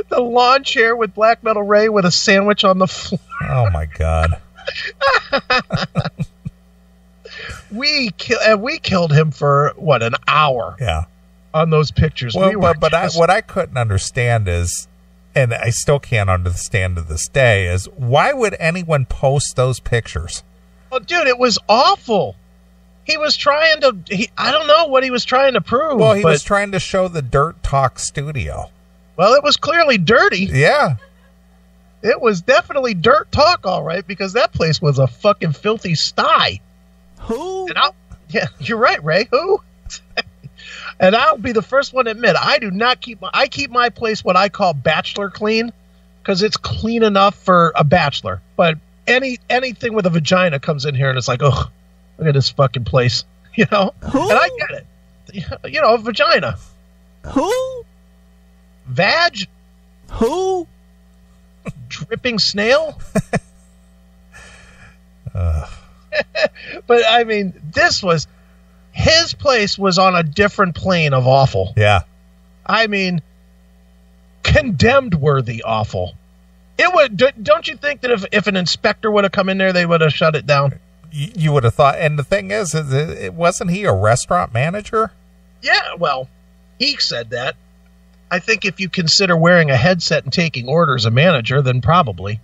the lawn chair with Black Metal Ray with a sandwich on the floor. Oh my God. We killed him for what, an hour? Yeah. On those pictures. Well, what I couldn't understand is, and I still can't understand to this day, is why would anyone post those pictures? Well, dude, it was awful. He was trying to, I don't know what he was trying to prove. Well, he was trying to show the Dirt Talk studio. Well, it was clearly dirty. Yeah. It was definitely Dirt Talk, all right, because that place was a fucking filthy sty. Who? Yeah, you're right, Ray. Who? And I'll be the first one to admit, I do not keep my place what I call bachelor clean, because it's clean enough for a bachelor. But anything with a vagina comes in here and it's like, oh, look at this fucking place, you know. Who? And I get it, you know, vagina. Who? Vag. Who? Dripping snail. But I mean, his place was on a different plane of awful. Yeah. I mean, condemned worthy awful. It would. Don't you think that if an inspector would have come in there, they would have shut it down? You would have thought. And the thing is wasn't he a restaurant manager? Yeah, well, he said that. I think if you consider wearing a headset and taking orders a manager, then probably.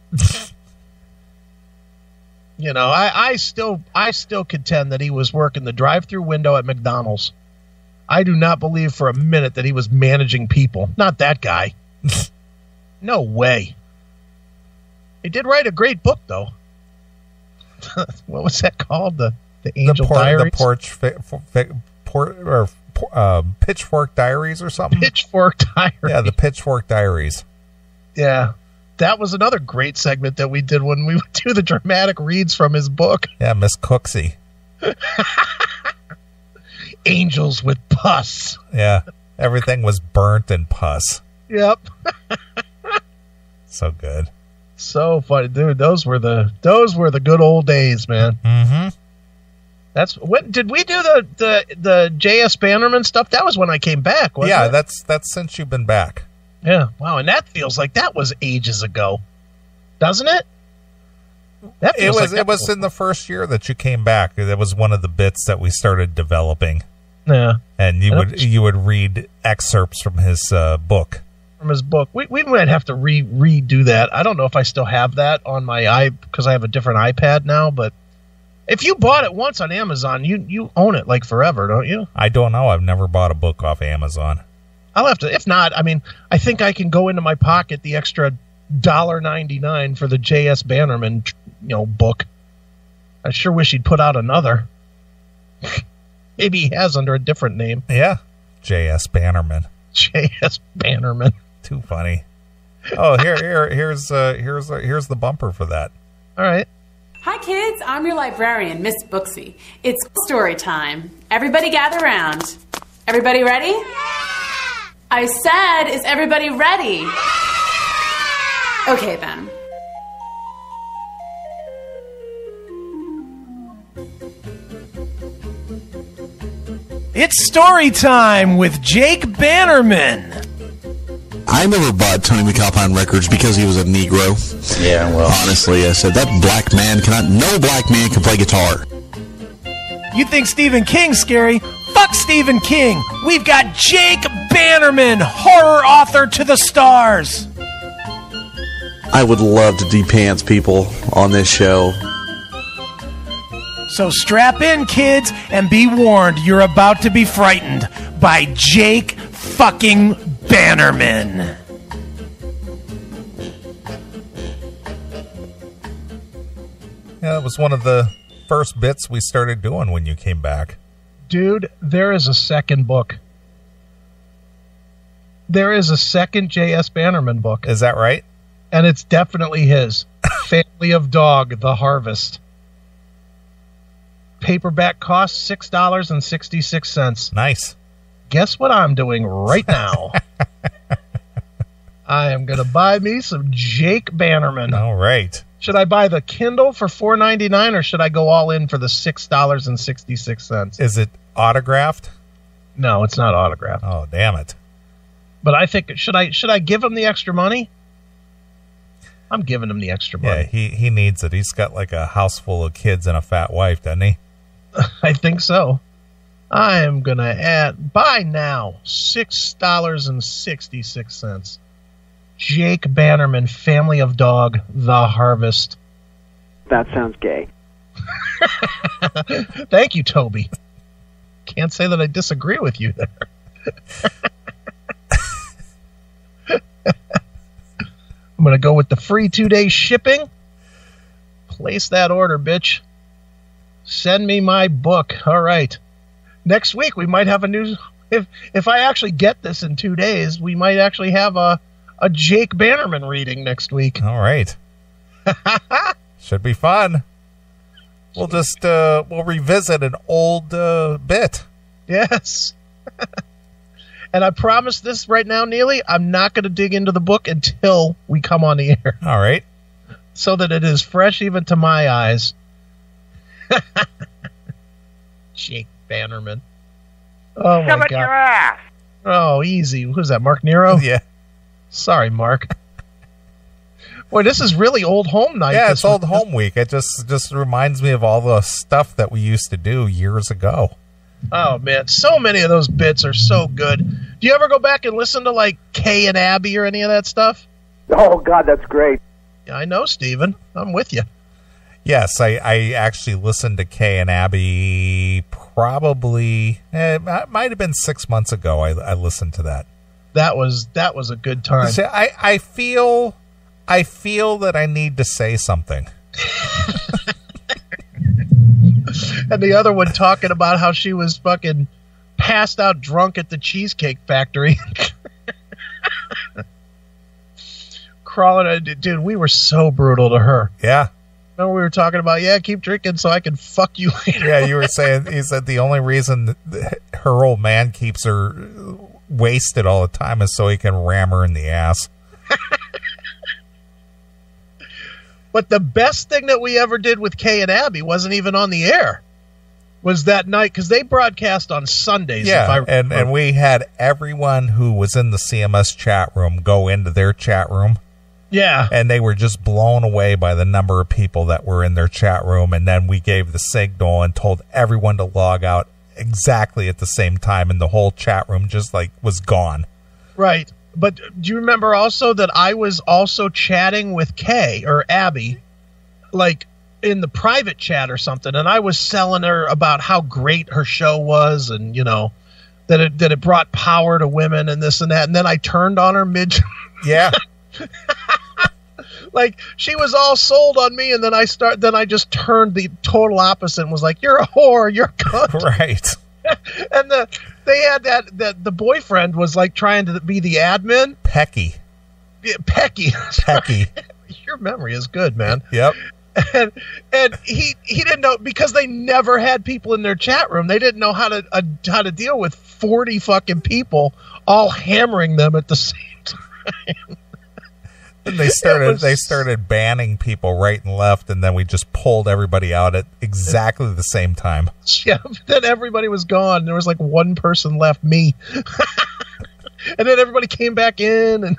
You know, I still contend that he was working the drive-through window at McDonald's. I do not believe for a minute that he was managing people. Not that guy. No way. He did write a great book, though. What was that called? The Angel Diaries? The Pitchfork Diaries or something? Pitchfork Diaries. Yeah, the Pitchfork Diaries. Yeah. That was another great segment that we did when we would do the dramatic reads from his book. Yeah, Miss Cooksey. Angels with pus. Yeah, everything was burnt and pus. Yep. So good. So funny, dude. Those were the good old days, man. Mm-hmm. That's what did we do the J.S. Bannerman stuff? That was when I came back, wasn't it? Yeah, that's since you've been back. Yeah. Wow, and that feels like that was ages ago. Doesn't it? It was in the first year that you came back. That was one of the bits that we started developing. Yeah. And you would read excerpts from his book. From his book. We might have to redo that. I don't know if I still have that on my because I have a different iPad now, but if you bought it once on Amazon, you own it like forever, don't you? I don't know. I've never bought a book off Amazon. I'll have to. If not, I mean, I think I can go into my pocket the extra $1.99 for the J.S. Bannerman, book. I sure wish he'd put out another. Maybe he has under a different name. Yeah, J.S. Bannerman. J.S. Bannerman. Too funny. Oh, here's the bumper for that. All right. Hi, kids. I'm your librarian, Miss Booksy. It's story time. Everybody gather around. Everybody ready? I said, is everybody ready? Okay, then. It's story time with Jake Bannerman. I never bought Tony McAlpine records because he was a Negro. Yeah, well. Honestly, I said, no black man can play guitar. You think Stephen King's scary? Fuck Stephen King. We've got Jake Bannerman, horror author to the stars. I would love to de-pants people on this show. So strap in, kids, and be warned, you're about to be frightened by Jake fucking Bannerman. Yeah, that was one of the first bits we started doing when you came back. Dude, there is a second book. There is a second J.S. Bannerman book. Is that right? And it's definitely his. Family of Dog, The Harvest. Paperback costs $6.66. Nice. Guess what I'm doing right now? I am going to buy me some Jake Bannerman. All right. Should I buy the Kindle for $4.99 or should I go all in for the $6.66? Is it autographed? No, it's not autographed. Oh, damn it. But I think should I give him the extra money? I'm giving him the extra money. Yeah, he needs it. He's got like a house full of kids and a fat wife, doesn't he? I think so. I am going to buy now, $6.66. Jake Bannerman, Family of Dog, The Harvest. That sounds gay. Thank you, Toby. Can't say that I disagree with you there. I'm going to go with the free 2-day shipping. Place that order, bitch. Send me my book. All right. Next week, we might have a new... If I actually get this in 2 days, we might actually have a Jake Bannerman reading next week. All right. Should be fun. We'll just we'll revisit an old bit. Yes. And I promise this right now, Neely, I'm not going to dig into the book until we come on the air. All right. So that it is fresh even to my eyes. Jake Bannerman. Oh, my God. Your ass. Oh, easy. Who's that, Mark Nero? Yeah. Sorry, Mark. Boy, this is really old home night. Yeah, it's old home week. It just reminds me of all the stuff that we used to do years ago. Oh, man. So many of those bits are so good. Do you ever go back and listen to, like, Kay and Abby or any of that stuff? Oh, God, that's great. Yeah, I know, Steven. I'm with you. Yes, I actually listened to Kay and Abby probably, it might have been 6 months ago I listened to that. That was a good time. See, I feel that I need to say something. And the other one talking about how she was fucking passed out drunk at the Cheesecake Factory. Crawling, dude, we were so brutal to her. Yeah. Remember we were talking about, keep drinking so I can fuck you later. Yeah, you were saying, he said the only reason her old man keeps her wasted all the time is so he can ram her in the ass. But the best thing that we ever did with Kay and Abby wasn't even on the air. was that night, because they broadcast on Sundays. Yeah, and we had everyone who was in the CMS chat room go into their chat room. Yeah. And they were just blown away by the number of people that were in their chat room. And then we gave the signal and told everyone to log out exactly at the same time. And the whole chat room just like was gone. Right. But do you remember also that I was also chatting with Kay or Abby, like in the private chat or something, and I was selling her about how great her show was, and you know that it brought power to women and this and that, and then I turned on her mid. Yeah. Like she was all sold on me, and then I just turned the total opposite and was like, "You're a whore, you're a cunt." Right. And they had that the boyfriend was like trying to be the admin. Pecky. Yeah, Pecky. Your memory is good, man. Yep. And he didn't know, because they never had people in their chat room. They didn't know how to deal with 40 fucking people all hammering them at the same time. And they started banning people right and left, and then we just pulled everybody out at exactly the same time. Yeah, then everybody was gone. There was like one person left, me. And then everybody came back in, and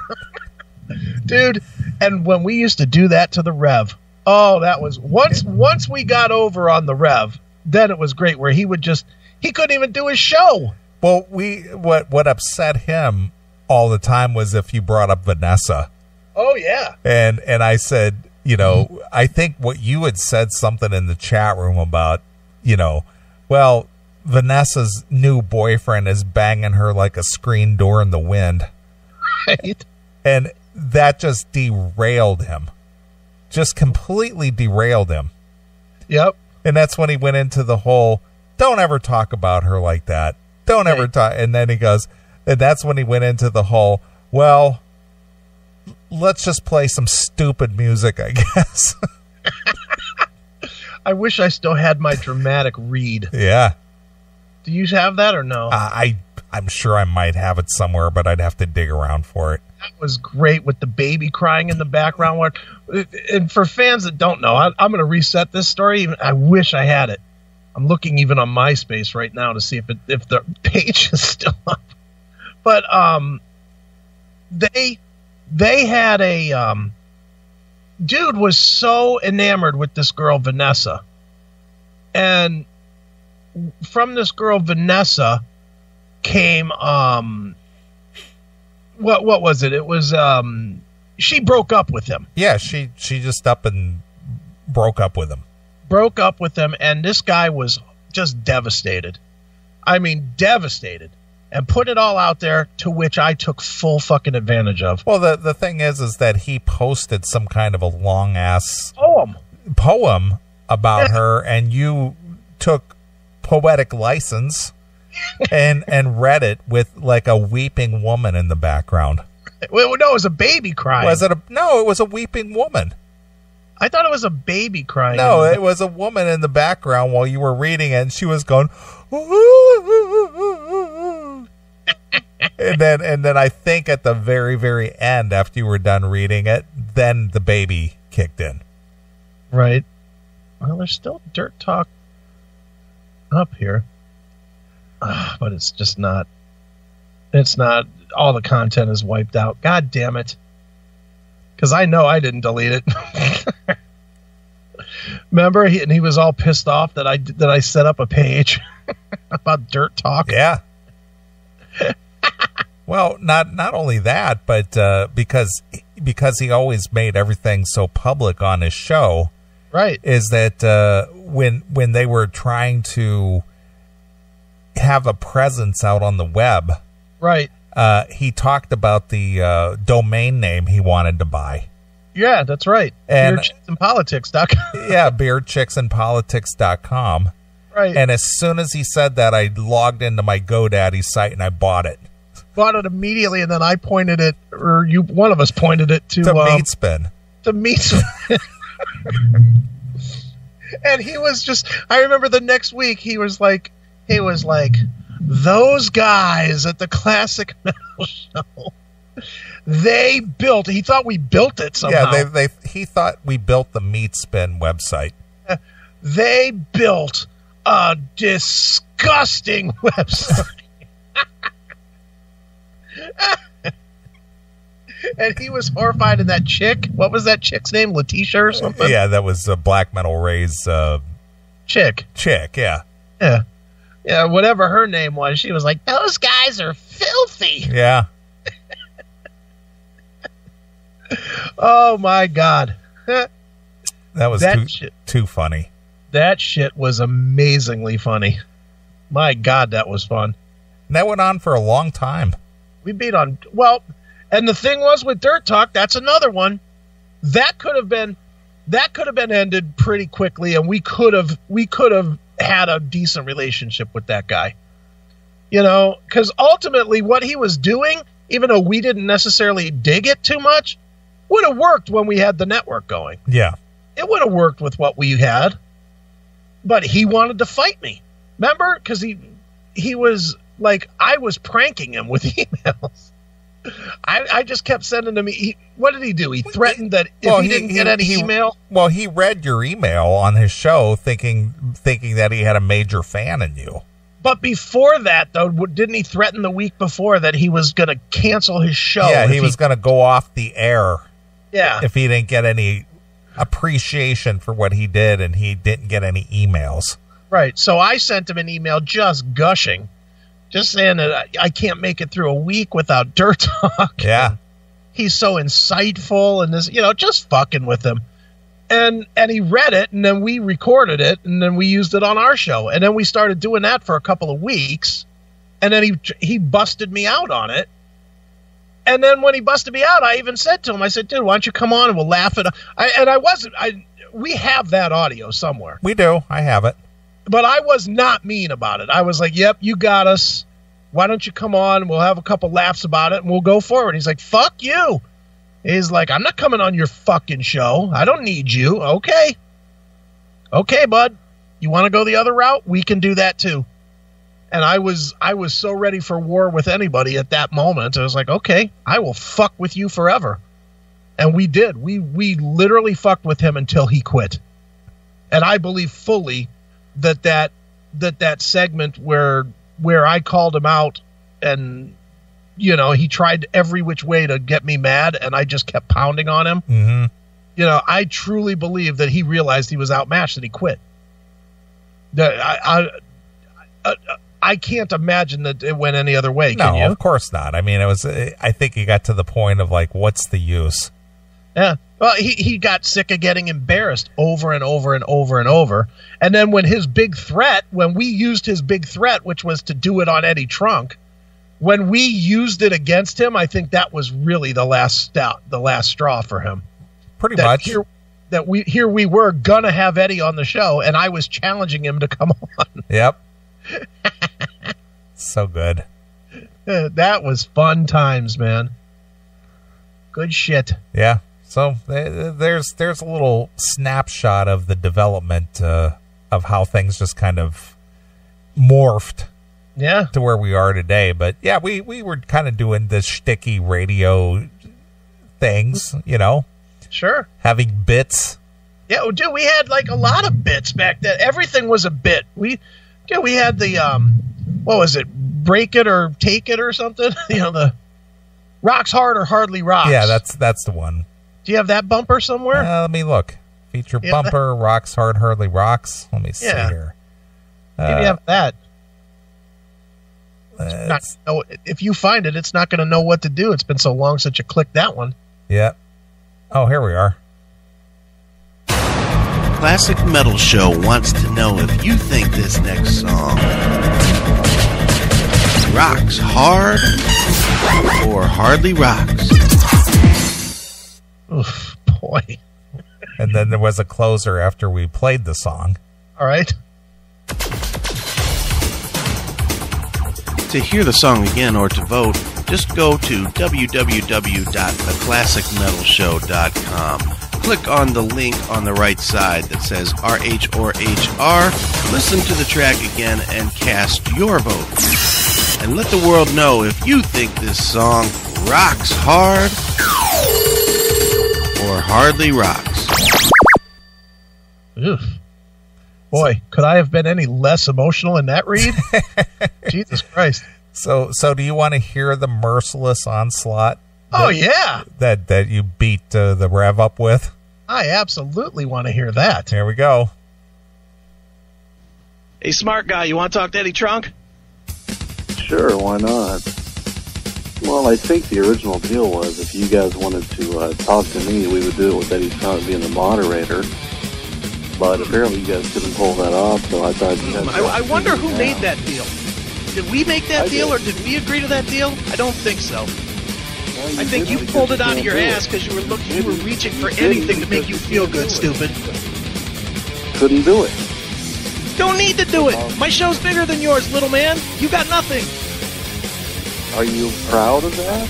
dude, and when we used to do that to the Rev, oh, that was once we got over on the Rev, then it was great, where he couldn't even do his show. Well, what upset him all the time was if you brought up Vanessa. Oh yeah. And I said, you know, I think what you had said something in the chat room about, you know, well, Vanessa's new boyfriend is banging her like a screen door in the wind. Right. And that just derailed him. Just completely derailed him. Yep. And that's when he went into the whole, don't ever talk about her like that. Don't ever talk. And then he goes, and that's when he went into the whole, well, let's just play some stupid music, I guess. I wish I still had my dramatic read. Yeah. Do you have that or no? I'm sure I might have it somewhere, but I'd have to dig around for it. That was great with the baby crying in the background. And for fans that don't know, I'm going to reset this story. I wish I had it. I'm looking even on MySpace right now to see if the page is still up. But they had a dude was so enamored with this girl Vanessa, and from this girl Vanessa came what was it? It was she broke up with him. Yeah, she just up and broke up with him. Broke up with him, and this guy was just devastated. I mean, devastated. And put it all out there, to which I took full fucking advantage of. Well, the thing is that he posted some kind of a long-ass poem about her, and you took poetic license and read it with like a weeping woman in the background. Well, no, it was a baby crying. Was it no, it was a weeping woman. I thought it was a baby crying. No, it was a woman in the background while you were reading it, and she was going, and then I think at the very, very end, after you were done reading it, then the baby kicked in. Right. Well, there's still Dirt Talk up here. But it's just not. It's not. All the content is wiped out. God damn it. Because I know I didn't delete it. Remember, he was all pissed off that I set up a page about Dirt Talk. Yeah. Well, not only that, but because he always made everything so public on his show, right? Is that when they were trying to have a presence out on the web, right? He talked about the domain name he wanted to buy. Yeah, that's right. And beerchicksandpolitics.com. Yeah, beerchicksandpolitics.com. Right. And as soon as he said that, I logged into my GoDaddy site and I bought it. Bought it immediately, and then I pointed it, or one of us pointed it to Meatspin. To Meatspin. And he was just, I remember the next week he was like, those guys at the Classic Metal Show, he thought we built it somehow. Yeah, he thought we built the Meatspin website. They built a disgusting website. And he was horrified. And that chick, what was that chick's name? Letitia or something? Yeah, that was Black Metal Ray's chick. Yeah. Yeah, whatever her name was. She was like, those guys are filthy. Yeah. Oh, my God. That was too funny. That shit was amazingly funny. My God, that was fun. And that went on for a long time. We beat on, well, and the thing was with Dirt Talk, that's another one. That could have been ended pretty quickly, and we could have had a decent relationship with that guy. You know, because ultimately what he was doing, even though we didn't necessarily dig it too much, would have worked when we had the network going. Yeah. It would have worked with what we had. But he wanted to fight me. Remember? Because he was like, I was pranking him with emails. I just kept sending him. What did he do? He threatened that if he didn't get any email. Well, he read your email on his show, thinking that he had a major fan in you. But before that, though, didn't he threaten the week before that he was going to cancel his show? Yeah, he was going to go off the air. Yeah, if he didn't get any appreciation for what he did, and he didn't get any emails. Right. So I sent him an email just gushing. Just saying that I can't make it through a week without Dirt Talk. Yeah. He's so insightful and this, just fucking with him. And he read it, and then we recorded it, and then we used it on our show. And then we started doing that for a couple of weeks. And then he busted me out on it. And then when he busted me out, I even said to him, I said, dude, why don't you come on and we'll laugh at it. We have that audio somewhere. We do. I have it. But I was not mean about it. I was like, yep, you got us. Why don't you come on? We'll have a couple laughs about it, and we'll go forward. He's like, fuck you. He's like, I'm not coming on your fucking show. I don't need you. Okay. Okay, bud. You want to go the other route? We can do that too. And I was so ready for war with anybody at that moment. I was like, okay, I will fuck with you forever. And we did. We literally fucked with him until he quit. And I believe fully that segment where I called him out and, he tried every which way to get me mad, and I just kept pounding on him. Mm-hmm. I truly believe that he realized he was outmatched and he quit. I can't imagine that it went any other way. Can you? No, of course not. I mean, I think he got to the point of like, what's the use? Yeah. Well, he got sick of getting embarrassed over and over and over and over. And then when we used his big threat, which was to do it on Eddie Trunk, when we used it against him, I think that was really the last straw for him. Pretty much. Here we were gonna have Eddie on the show, and I was challenging him to come on. Yep. So good. That was fun times, man. Good shit. Yeah. So there's a little snapshot of the development of how things just kind of morphed. Yeah. To where we are today. But yeah, we were kind of doing this shticky radio things, Sure. Having bits. Yeah, dude, we had like a lot of bits back then. Everything was a bit. We had the what was it? Break it or take it or something? The Rocks Hard or Hardly Rocks. Yeah, that's the one. Do you have that bumper somewhere? Let me look. Feature bumper, Rocks Hard, Hardly Rocks. Let me see here. Maybe you have that. If you find it, it's not going to know what to do. It's been so long since you clicked that one. Yeah. Oh, here we are. Classic Metal Show wants to know if you think this next song rocks hard or hardly rocks. Oof, boy. And then there was a closer after we played the song. All right. To hear the song again or to vote, just go to www.theclassicmetalshow.com. Click on the link on the right side that says RH or HR. Listen to the track again and cast your vote. And let the world know if you think this song rocks hard or hardly rocks. Oof. Boy, could I have been any less emotional in that read? Jesus Christ. So do you want to hear the merciless onslaught? That you beat the Rev up with? I absolutely want to hear that. Here we go. Hey, smart guy, you want to talk to Eddie Trunk? Sure, why not? Well, I think the original deal was if you guys wanted to talk to me, we would do it with Eddie Trunk being the moderator. But apparently you guys couldn't pull that off, so I thought you guys... I wonder who made that deal. Did we make that deal, or did we agree to that deal? I don't think so. I think you pulled it out of your ass because you were reaching for anything to make you feel good, stupid. Couldn't do it. Don't need to do it. My show's bigger than yours, little man. You got nothing. Are you proud of that?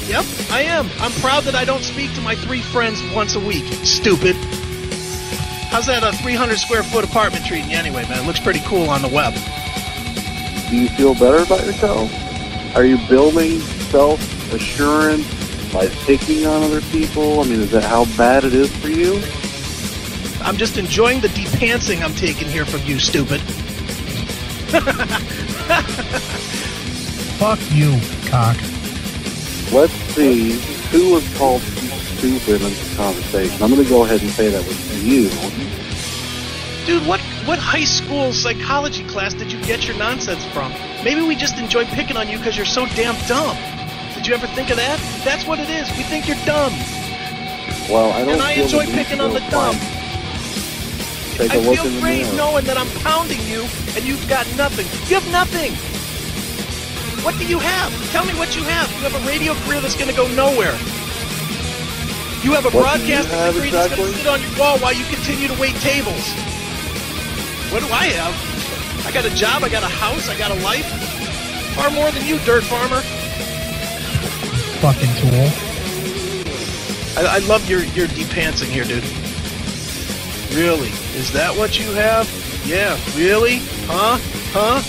Yep, I am. I'm proud that I don't speak to my 3 friends once a week, stupid. How's that 300 square foot apartment treating you anyway, man? It looks pretty cool on the web. Do you feel better about yourself? Are you building self-assurance by picking on other people? I mean, is that how bad it is for you? I'm just enjoying the de-pantsing I'm taking here from you, stupid. Fuck you, cock. Let's see who was called stupid in this conversation. I'm going to go ahead and say that was you. Dude, what high school psychology class did you get your nonsense from? Maybe we just enjoy picking on you because you're so damn dumb. Did you ever think of that? That's what it is. We think you're dumb. Well, I don't. And I enjoy picking on the dumb. I feel great knowing that I'm pounding you and you've got nothing. You have nothing. What do you have? Tell me what you have. You have a radio career that's going to go nowhere. You have a broadcasting degree that's going to sit on your wall while you continue to wait tables. What do I have? I got a job, I got a house, I got a life. Far more than you, dirt farmer. Fucking tool. I love your de-pantsing here, dude. Really? Is that what you have? Yeah, really? Huh?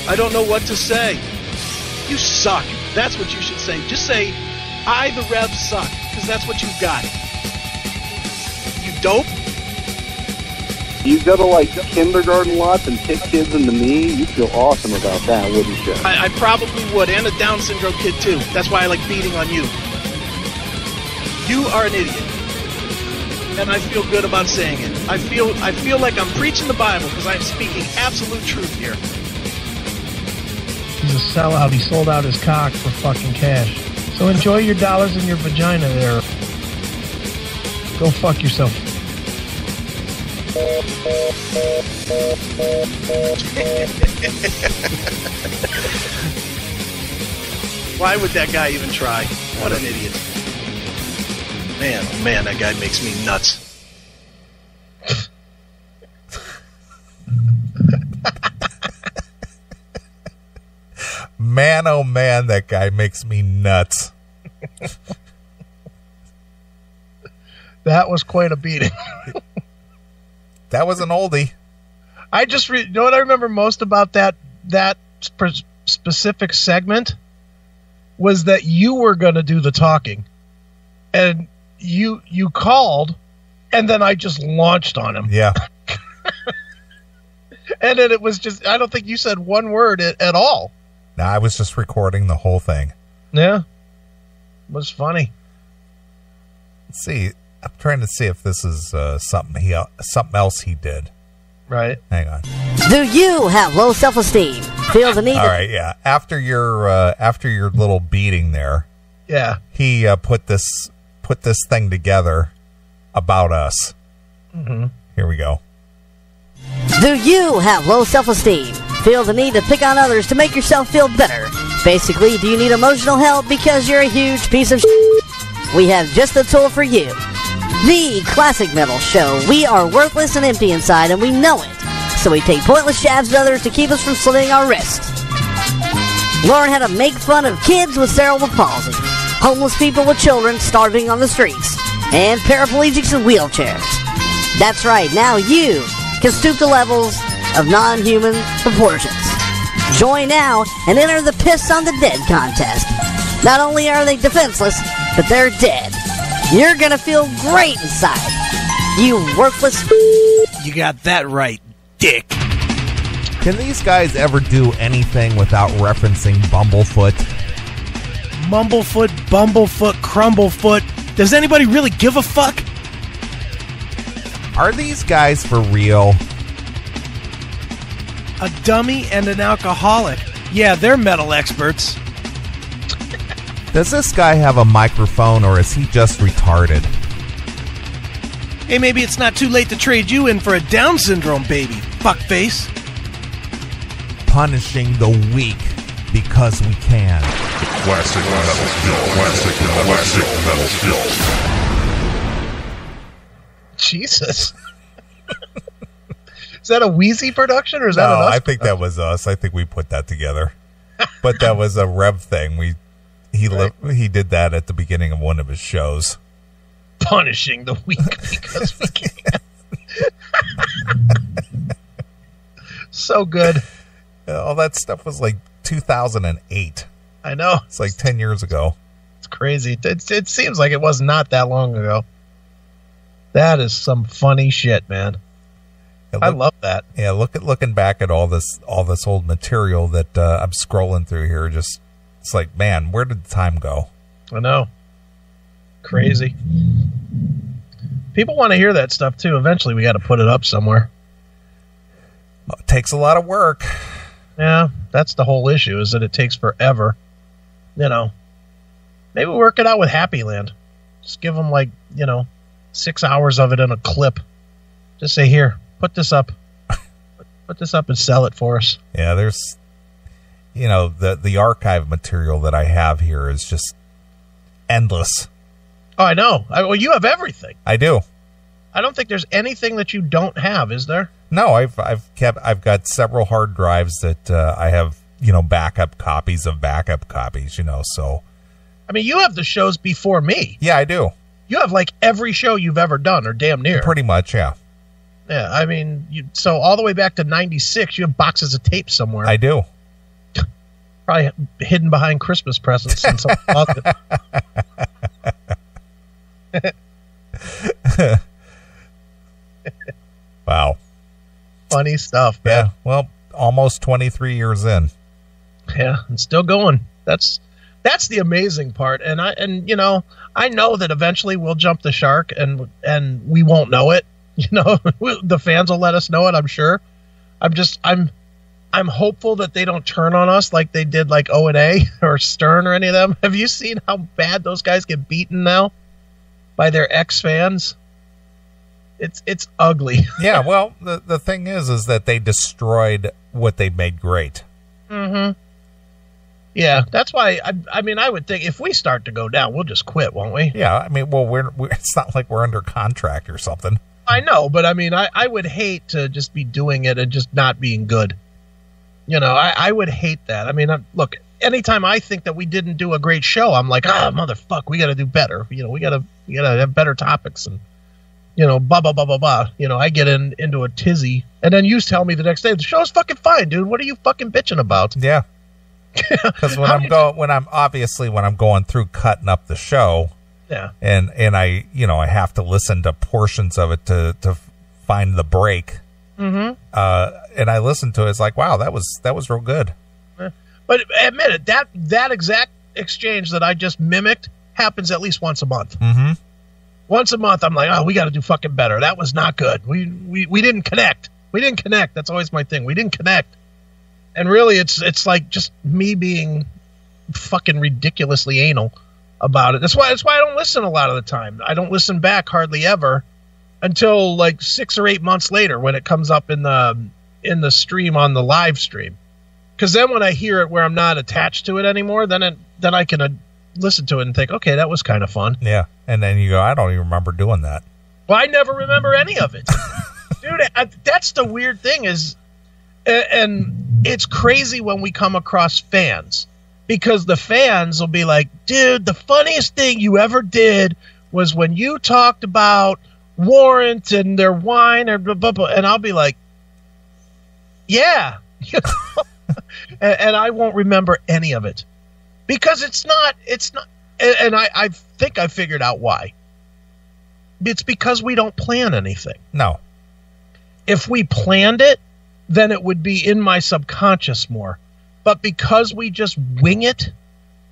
I don't know what to say. You suck. That's what you should say. Just say, I, the Rev, suck. Because that's what you've got. You dope? You go to, like, kindergarten lots and kick kids in the knee. You feel awesome about that, wouldn't you? I probably would. And a Down syndrome kid, too. That's why I like beating on you. You are an idiot. And I feel good about saying it. I feel like I'm preaching the Bible because I'm speaking absolute truth here. He's a sellout. He sold out his cock for fucking cash. So enjoy your dollars in your vagina there. Go fuck yourself. Why would that guy even try? What an idiot. Man, oh man, that guy makes me nuts. Man, oh man, that guy makes me nuts. That was quite a beating. That was an oldie. I just you know what I remember most about that specific segment was that you were going to do the talking, and you called, and then I just launched on him. Yeah. And then it was just, I don't think you said one word at all. No, I was just recording the whole thing. Yeah. It was funny. Let's see. I'm trying to see if this is something else he did. Right. Hang on. Do you have low self-esteem? Feel the need? All right. Yeah. After your little beating there. Yeah. He put this thing together about us. Mm-hmm. Here we go. Do you have low self-esteem? Feel the need to pick on others to make yourself feel better? Basically, do you need emotional help because you're a huge piece of shit? We have just the tool for you. The Classic Metal Show. We are worthless and empty inside, and we know it. So we take pointless jabs at others to keep us from slitting our wrists. Learn how to make fun of kids with cerebral palsy, homeless people with children starving on the streets, and paraplegics in wheelchairs. That's right, now you can stoop to levels of non-human proportions. Join now and enter the Piss on the Dead contest. Not only are they defenseless, but they're dead. You're gonna feel great inside. You worthless... You got that right, dick. Can these guys ever do anything without referencing Bumblefoot? Mumblefoot, Bumblefoot, Crumblefoot. Does anybody really give a fuck? Are these guys for real? A dummy and an alcoholic. Yeah, they're metal experts. Does this guy have a microphone, or is he just retarded? Hey, maybe it's not too late to trade you in for a Down syndrome baby, fuckface. Punishing the weak because we can. Classic metal skill. Classic metal skill. Jesus. Is that a Wheezy production, or is that an us? I think that was us. I think we put that together. But that was a Rev thing. He did that at the beginning of one of his shows. Punishing the weak because we can. So good. All that stuff was like 2008. I know. It's like 10 years ago. It's crazy. It seems like it was not that long ago. That is some funny shit, man. I love that. Yeah, looking back at all this old material that I'm scrolling through here, just it's like, man, where did the time go? I know. Crazy. People want to hear that stuff too. Eventually we got to put it up somewhere. Well, it takes a lot of work. Yeah, that's the whole issue, is that it takes forever. Maybe work it out with Happy Land. Just give them 6 hours of it in a clip. Just say, here, put this up. Put this up and sell it for us. Yeah, there's, the archive material that I have here is just endless. Oh, I know. Well, you have everything. I do. I don't think there's anything that you don't have, is there? No, I've got several hard drives that I have, backup copies of backup copies, so. I mean, you have the shows before me. Yeah, I do. You have every show you've ever done, or damn near. Pretty much, yeah. Yeah, I mean, so all the way back to 96, you have boxes of tapes somewhere. I do. Probably hidden behind Christmas presents in some closet. Wow. Funny stuff, man. Yeah, well, almost 23 years in. Yeah, and still going. That's the amazing part. And I know that eventually we'll jump the shark and we won't know it. The fans will let us know it, I'm sure. I'm hopeful that they don't turn on us like they did O&A or Stern or any of them. Have you seen how bad those guys get beaten now by their ex-fans? It's ugly. Yeah, well, the thing is that they destroyed what they made great. Mm-hmm. Yeah, that's why, I would think if we start to go down, we'll just quit, won't we? Yeah, I mean, well, we're it's not like we're under contract or something. I know, but I would hate to just be doing it and just not being good. I would hate that. Look, anytime I think that we didn't do a great show, I'm like, motherfuck, we got to do better. We got to have better topics and, blah, blah, blah, blah, blah. I get into a tizzy. And then you tell me the next day, the show's fucking fine, dude. What are you fucking bitching about? Yeah. Because when I'm going through cutting up the show, yeah, and I have to listen to portions of it to find the break. Mm-hmm. And I listen to it, it's like, wow, that was real good. But admit it, that exact exchange that I just mimicked happens at least once a month. Mm-hmm. Once a month, I'm like, we got to do fucking better. That was not good. We didn't connect. We didn't connect. That's always my thing. We didn't connect. And really, it's like just me being fucking ridiculously anal about it. That's why I don't listen a lot of the time. I don't listen back hardly ever until 6 or 8 months later when it comes up in the stream on the live stream. Because then when I hear it where I'm not attached to it anymore, then I can listen to it and think, okay, that was kind of fun. Yeah, and then you go, I don't even remember doing that. Well, I never remember any of it. Dude, that's the weird thing is, and it's crazy when we come across fans, because the fans will be like, dude, the funniest thing you ever did was when you talked about Warrant and their wine, or blah, blah, blah. And I'll be like, yeah. And I won't remember any of it because it's not, and I think I figured out why. It's because we don't plan anything. No. If we planned it, then it would be in my subconscious more. But because we just wing it,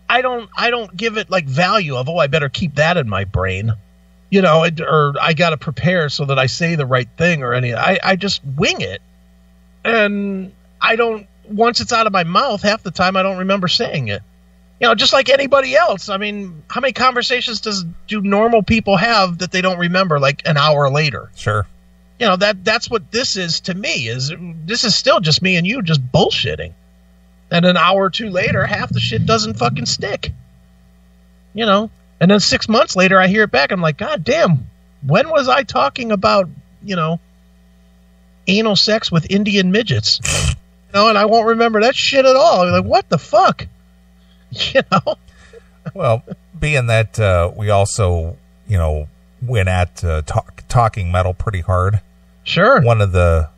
I don't give it like value of, I better keep that in my brain, or I got to prepare so that I say the right thing or any. I just wing it, and I don't. Once it's out of my mouth, half the time I don't remember saying it. Just like anybody else. I mean, how many conversations do normal people have that they don't remember like an hour later? Sure. That's what this is to me. This is still just me and you just bullshitting. And an hour or two later, half the shit doesn't fucking stick. And then 6 months later, I hear it back. I'm like, God damn, when was I talking about, anal sex with Indian midgets? And I won't remember that shit at all. I'm like, what the fuck? Well, being that we also, went at talking metal pretty hard. Sure. One of the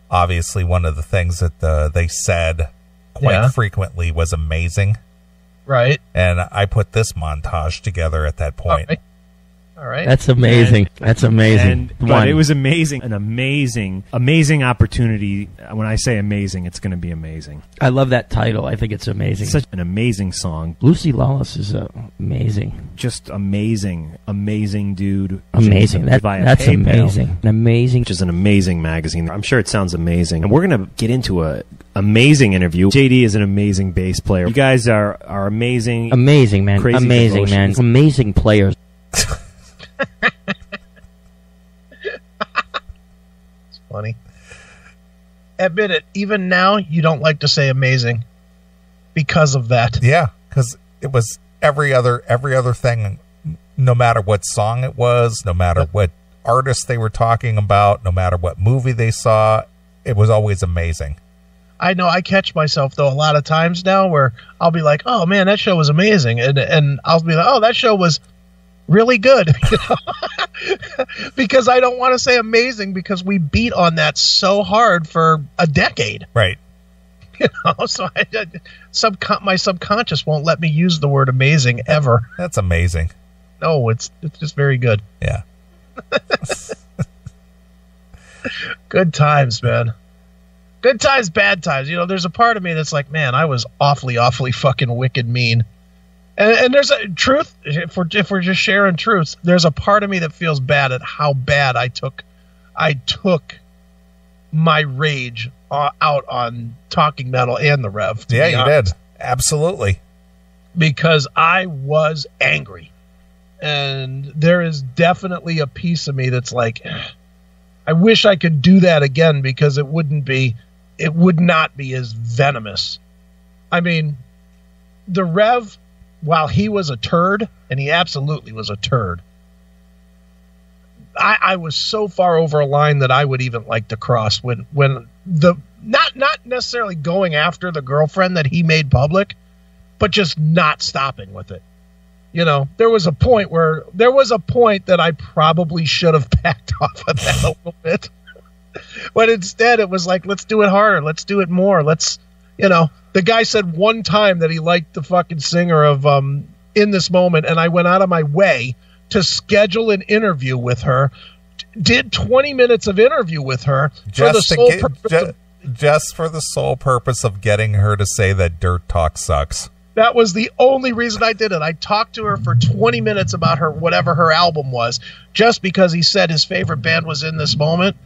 things that they said quite frequently was amazing. Right. And I put this montage together at that point. All right. That's amazing. That's amazing. But it was amazing. An amazing opportunity. When I say amazing, it's going to be amazing. I love that title. I think it's amazing. Such an amazing song. Lucy Lawless is amazing. Just amazing. Amazing dude. Amazing. That's amazing. Amazing. Which is an amazing magazine. I'm sure it sounds amazing. And we're going to get into a amazing interview. JD is an amazing bass player. You guys are amazing. Amazing, man. Crazy amazing, devotions. Man. Amazing players. It's funny. Admit it. Even now, you don't like to say amazing because of that. Yeah, because it was every other thing. No matter what song it was, no matter what artist they were talking about, no matter what movie they saw, it was always amazing. I know. I catch myself though a lot of times now where I'll be like, "Oh man, that show was amazing," and I'll be like, "Oh, that show was really good," because I don't want to say amazing because we beat on that so hard for a decade. Right. So my subconscious won't let me use the word amazing ever. That's amazing. No, it's just very good. Yeah. Good times, man. Good times, bad times. There's a part of me that's like, man, I was awfully, awfully fucking wicked mean. And there's a truth, if we're just sharing truths, there's a part of me that feels bad at how bad I took my rage out on Talking Metal and the Rev. Yeah, you did. Absolutely. Because I was angry. And there is definitely a piece of me that's like, I wish I could do that again because it would not be as venomous. I mean, the Rev, while he was a turd, and he absolutely was a turd, I was so far over a line that I would even like to cross when the not necessarily going after the girlfriend that he made public, but just not stopping with it. There was a point that I probably should have backed off of that a little bit. But instead it was like, let's do it harder. Let's do it more. The guy said one time that he liked the fucking singer of In This Moment, and I went out of my way to schedule an interview with her, did 20 minutes of interview with her just for the sole purpose of getting her to say that Dirt Talk sucks. That was the only reason I did it. I talked to her for 20 minutes about whatever her album was, just because he said his favorite band was In This Moment.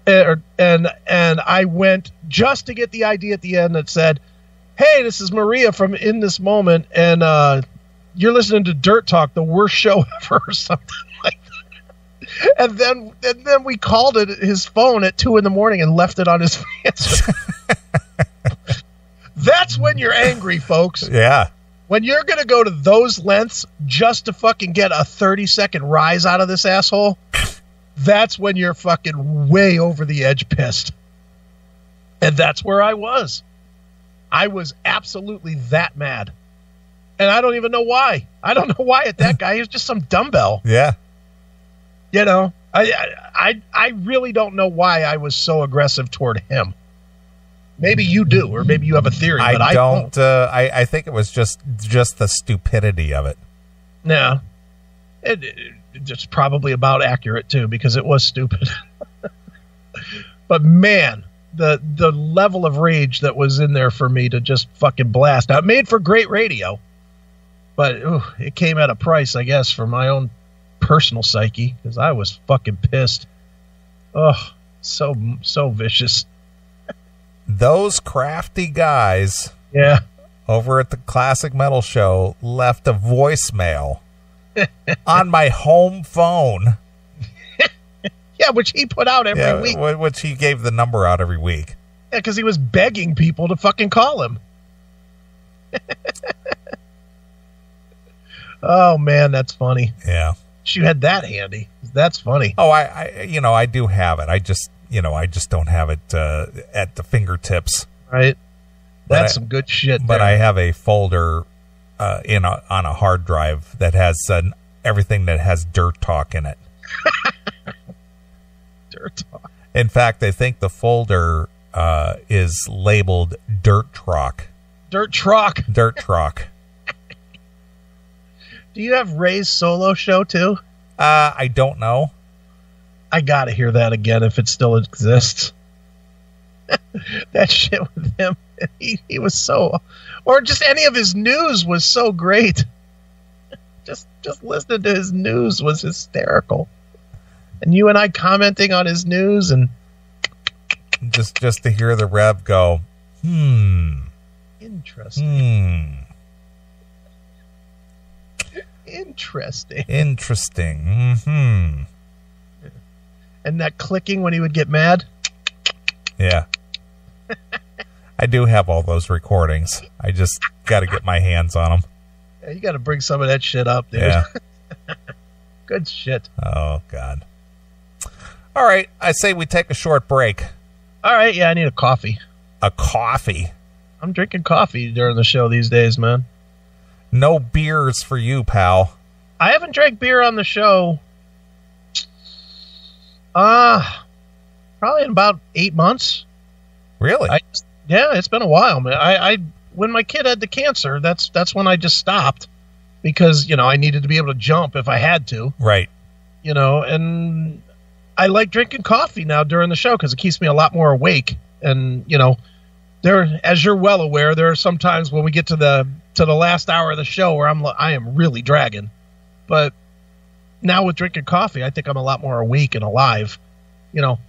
And I went just to get the idea at the end that said, "Hey, this is Maria from In This Moment, and you're listening to Dirt Talk, the worst show ever," or something like that. And then we called it his phone at 2 a.m. and left it on his answer. That's when you're angry, folks. Yeah. When you're going to go to those lengths just to fucking get a 30-second rise out of this asshole, that's when you're fucking way over the edge pissed. And that's where I was. I was absolutely that mad. And I don't even know why. I don't know why at that guy. He was just some dumbbell. Yeah. I really don't know why I was so aggressive toward him. Maybe you do, or maybe you have a theory. But I don't. I think it was just the stupidity of it. Yeah. It's probably about accurate, too, because it was stupid. But, man, the level of rage that was in there for me to just fucking blast. Now, it made for great radio, but it came at a price, I guess, for my own personal psyche, because I was fucking pissed. Oh, so vicious. Those crafty guys, yeah, over at the Classic Metal Show left a voicemail on my home phone. Yeah, which he put out every week. Which he gave the number out every week. Yeah, because he was begging people to fucking call him. Oh, man, that's funny. Yeah. You had that handy. That's funny. Oh, I do have it. I just don't have it at the fingertips. Right. That's some good shit. But I have a folder on a hard drive that has everything that has Dirt Talk in it. Dirt Talk. In fact, I think the folder is labeled Dirt Truck. Dirt Truck. Dirt Truck. Do you have Ray's solo show too? I don't know. I gotta hear that again if it still exists. That shit with him, he was so, or just any of his news was so great. Just listening to his news was hysterical. And you and I commenting on his news, and just to hear the Rev go, interesting. Interesting. Mm-hmm. And that clicking when he would get mad. Yeah. I do have all those recordings. I just got to get my hands on them. Yeah, you got to bring some of that shit up, dude. Yeah. Good shit. Oh, God. All right. I say we take a short break. All right. Yeah, I need a coffee. A coffee? I'm drinking coffee during the show these days, man. No beers for you, pal. I haven't drank beer on the show. Probably in about 8 months. Really? Yeah, it's been a while, man. I when my kid had the cancer, that's when I just stopped because, I needed to be able to jump if I had to. Right. And I like drinking coffee now during the show because it keeps me a lot more awake. And, there, as you're well aware, there are some times when we get to the last hour of the show where I am really dragging. But now with drinking coffee, I think I'm a lot more awake and alive,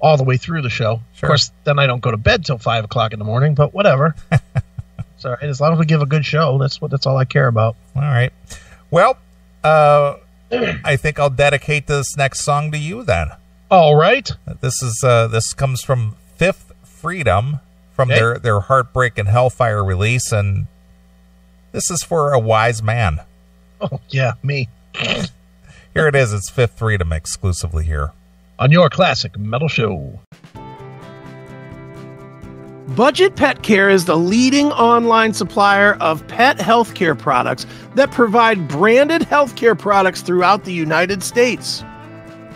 all the way through the show. Sure. Of course, then I don't go to bed till 5 o'clock in the morning, but whatever. It's all right. As long as we give a good show, that's all I care about. All right. Well, I think I'll dedicate this next song to you then. All right. This comes from Fifth Freedom from their Heartbreak and Hellfire release, and this is for a wise man. Oh, yeah, me. Here it is. It's Fifth Freedom exclusively here on your Classic Metal Show. Budget Pet Care is the leading online supplier of pet healthcare products that provide branded healthcare products throughout the United States.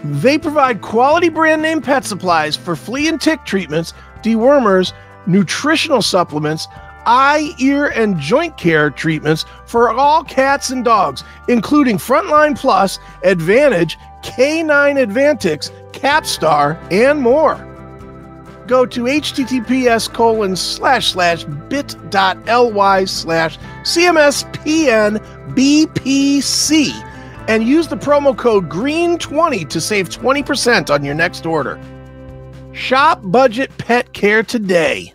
They provide quality brand name pet supplies for flea and tick treatments, dewormers, nutritional supplements, eye, ear, and joint care treatments for all cats and dogs, including Frontline Plus, Advantage, K9 Advantix, Capstar, and more. Go to https://bit.ly/CMSPNBPC and use the promo code GREEN20 to save 20% on your next order. Shop Budget Pet Care today.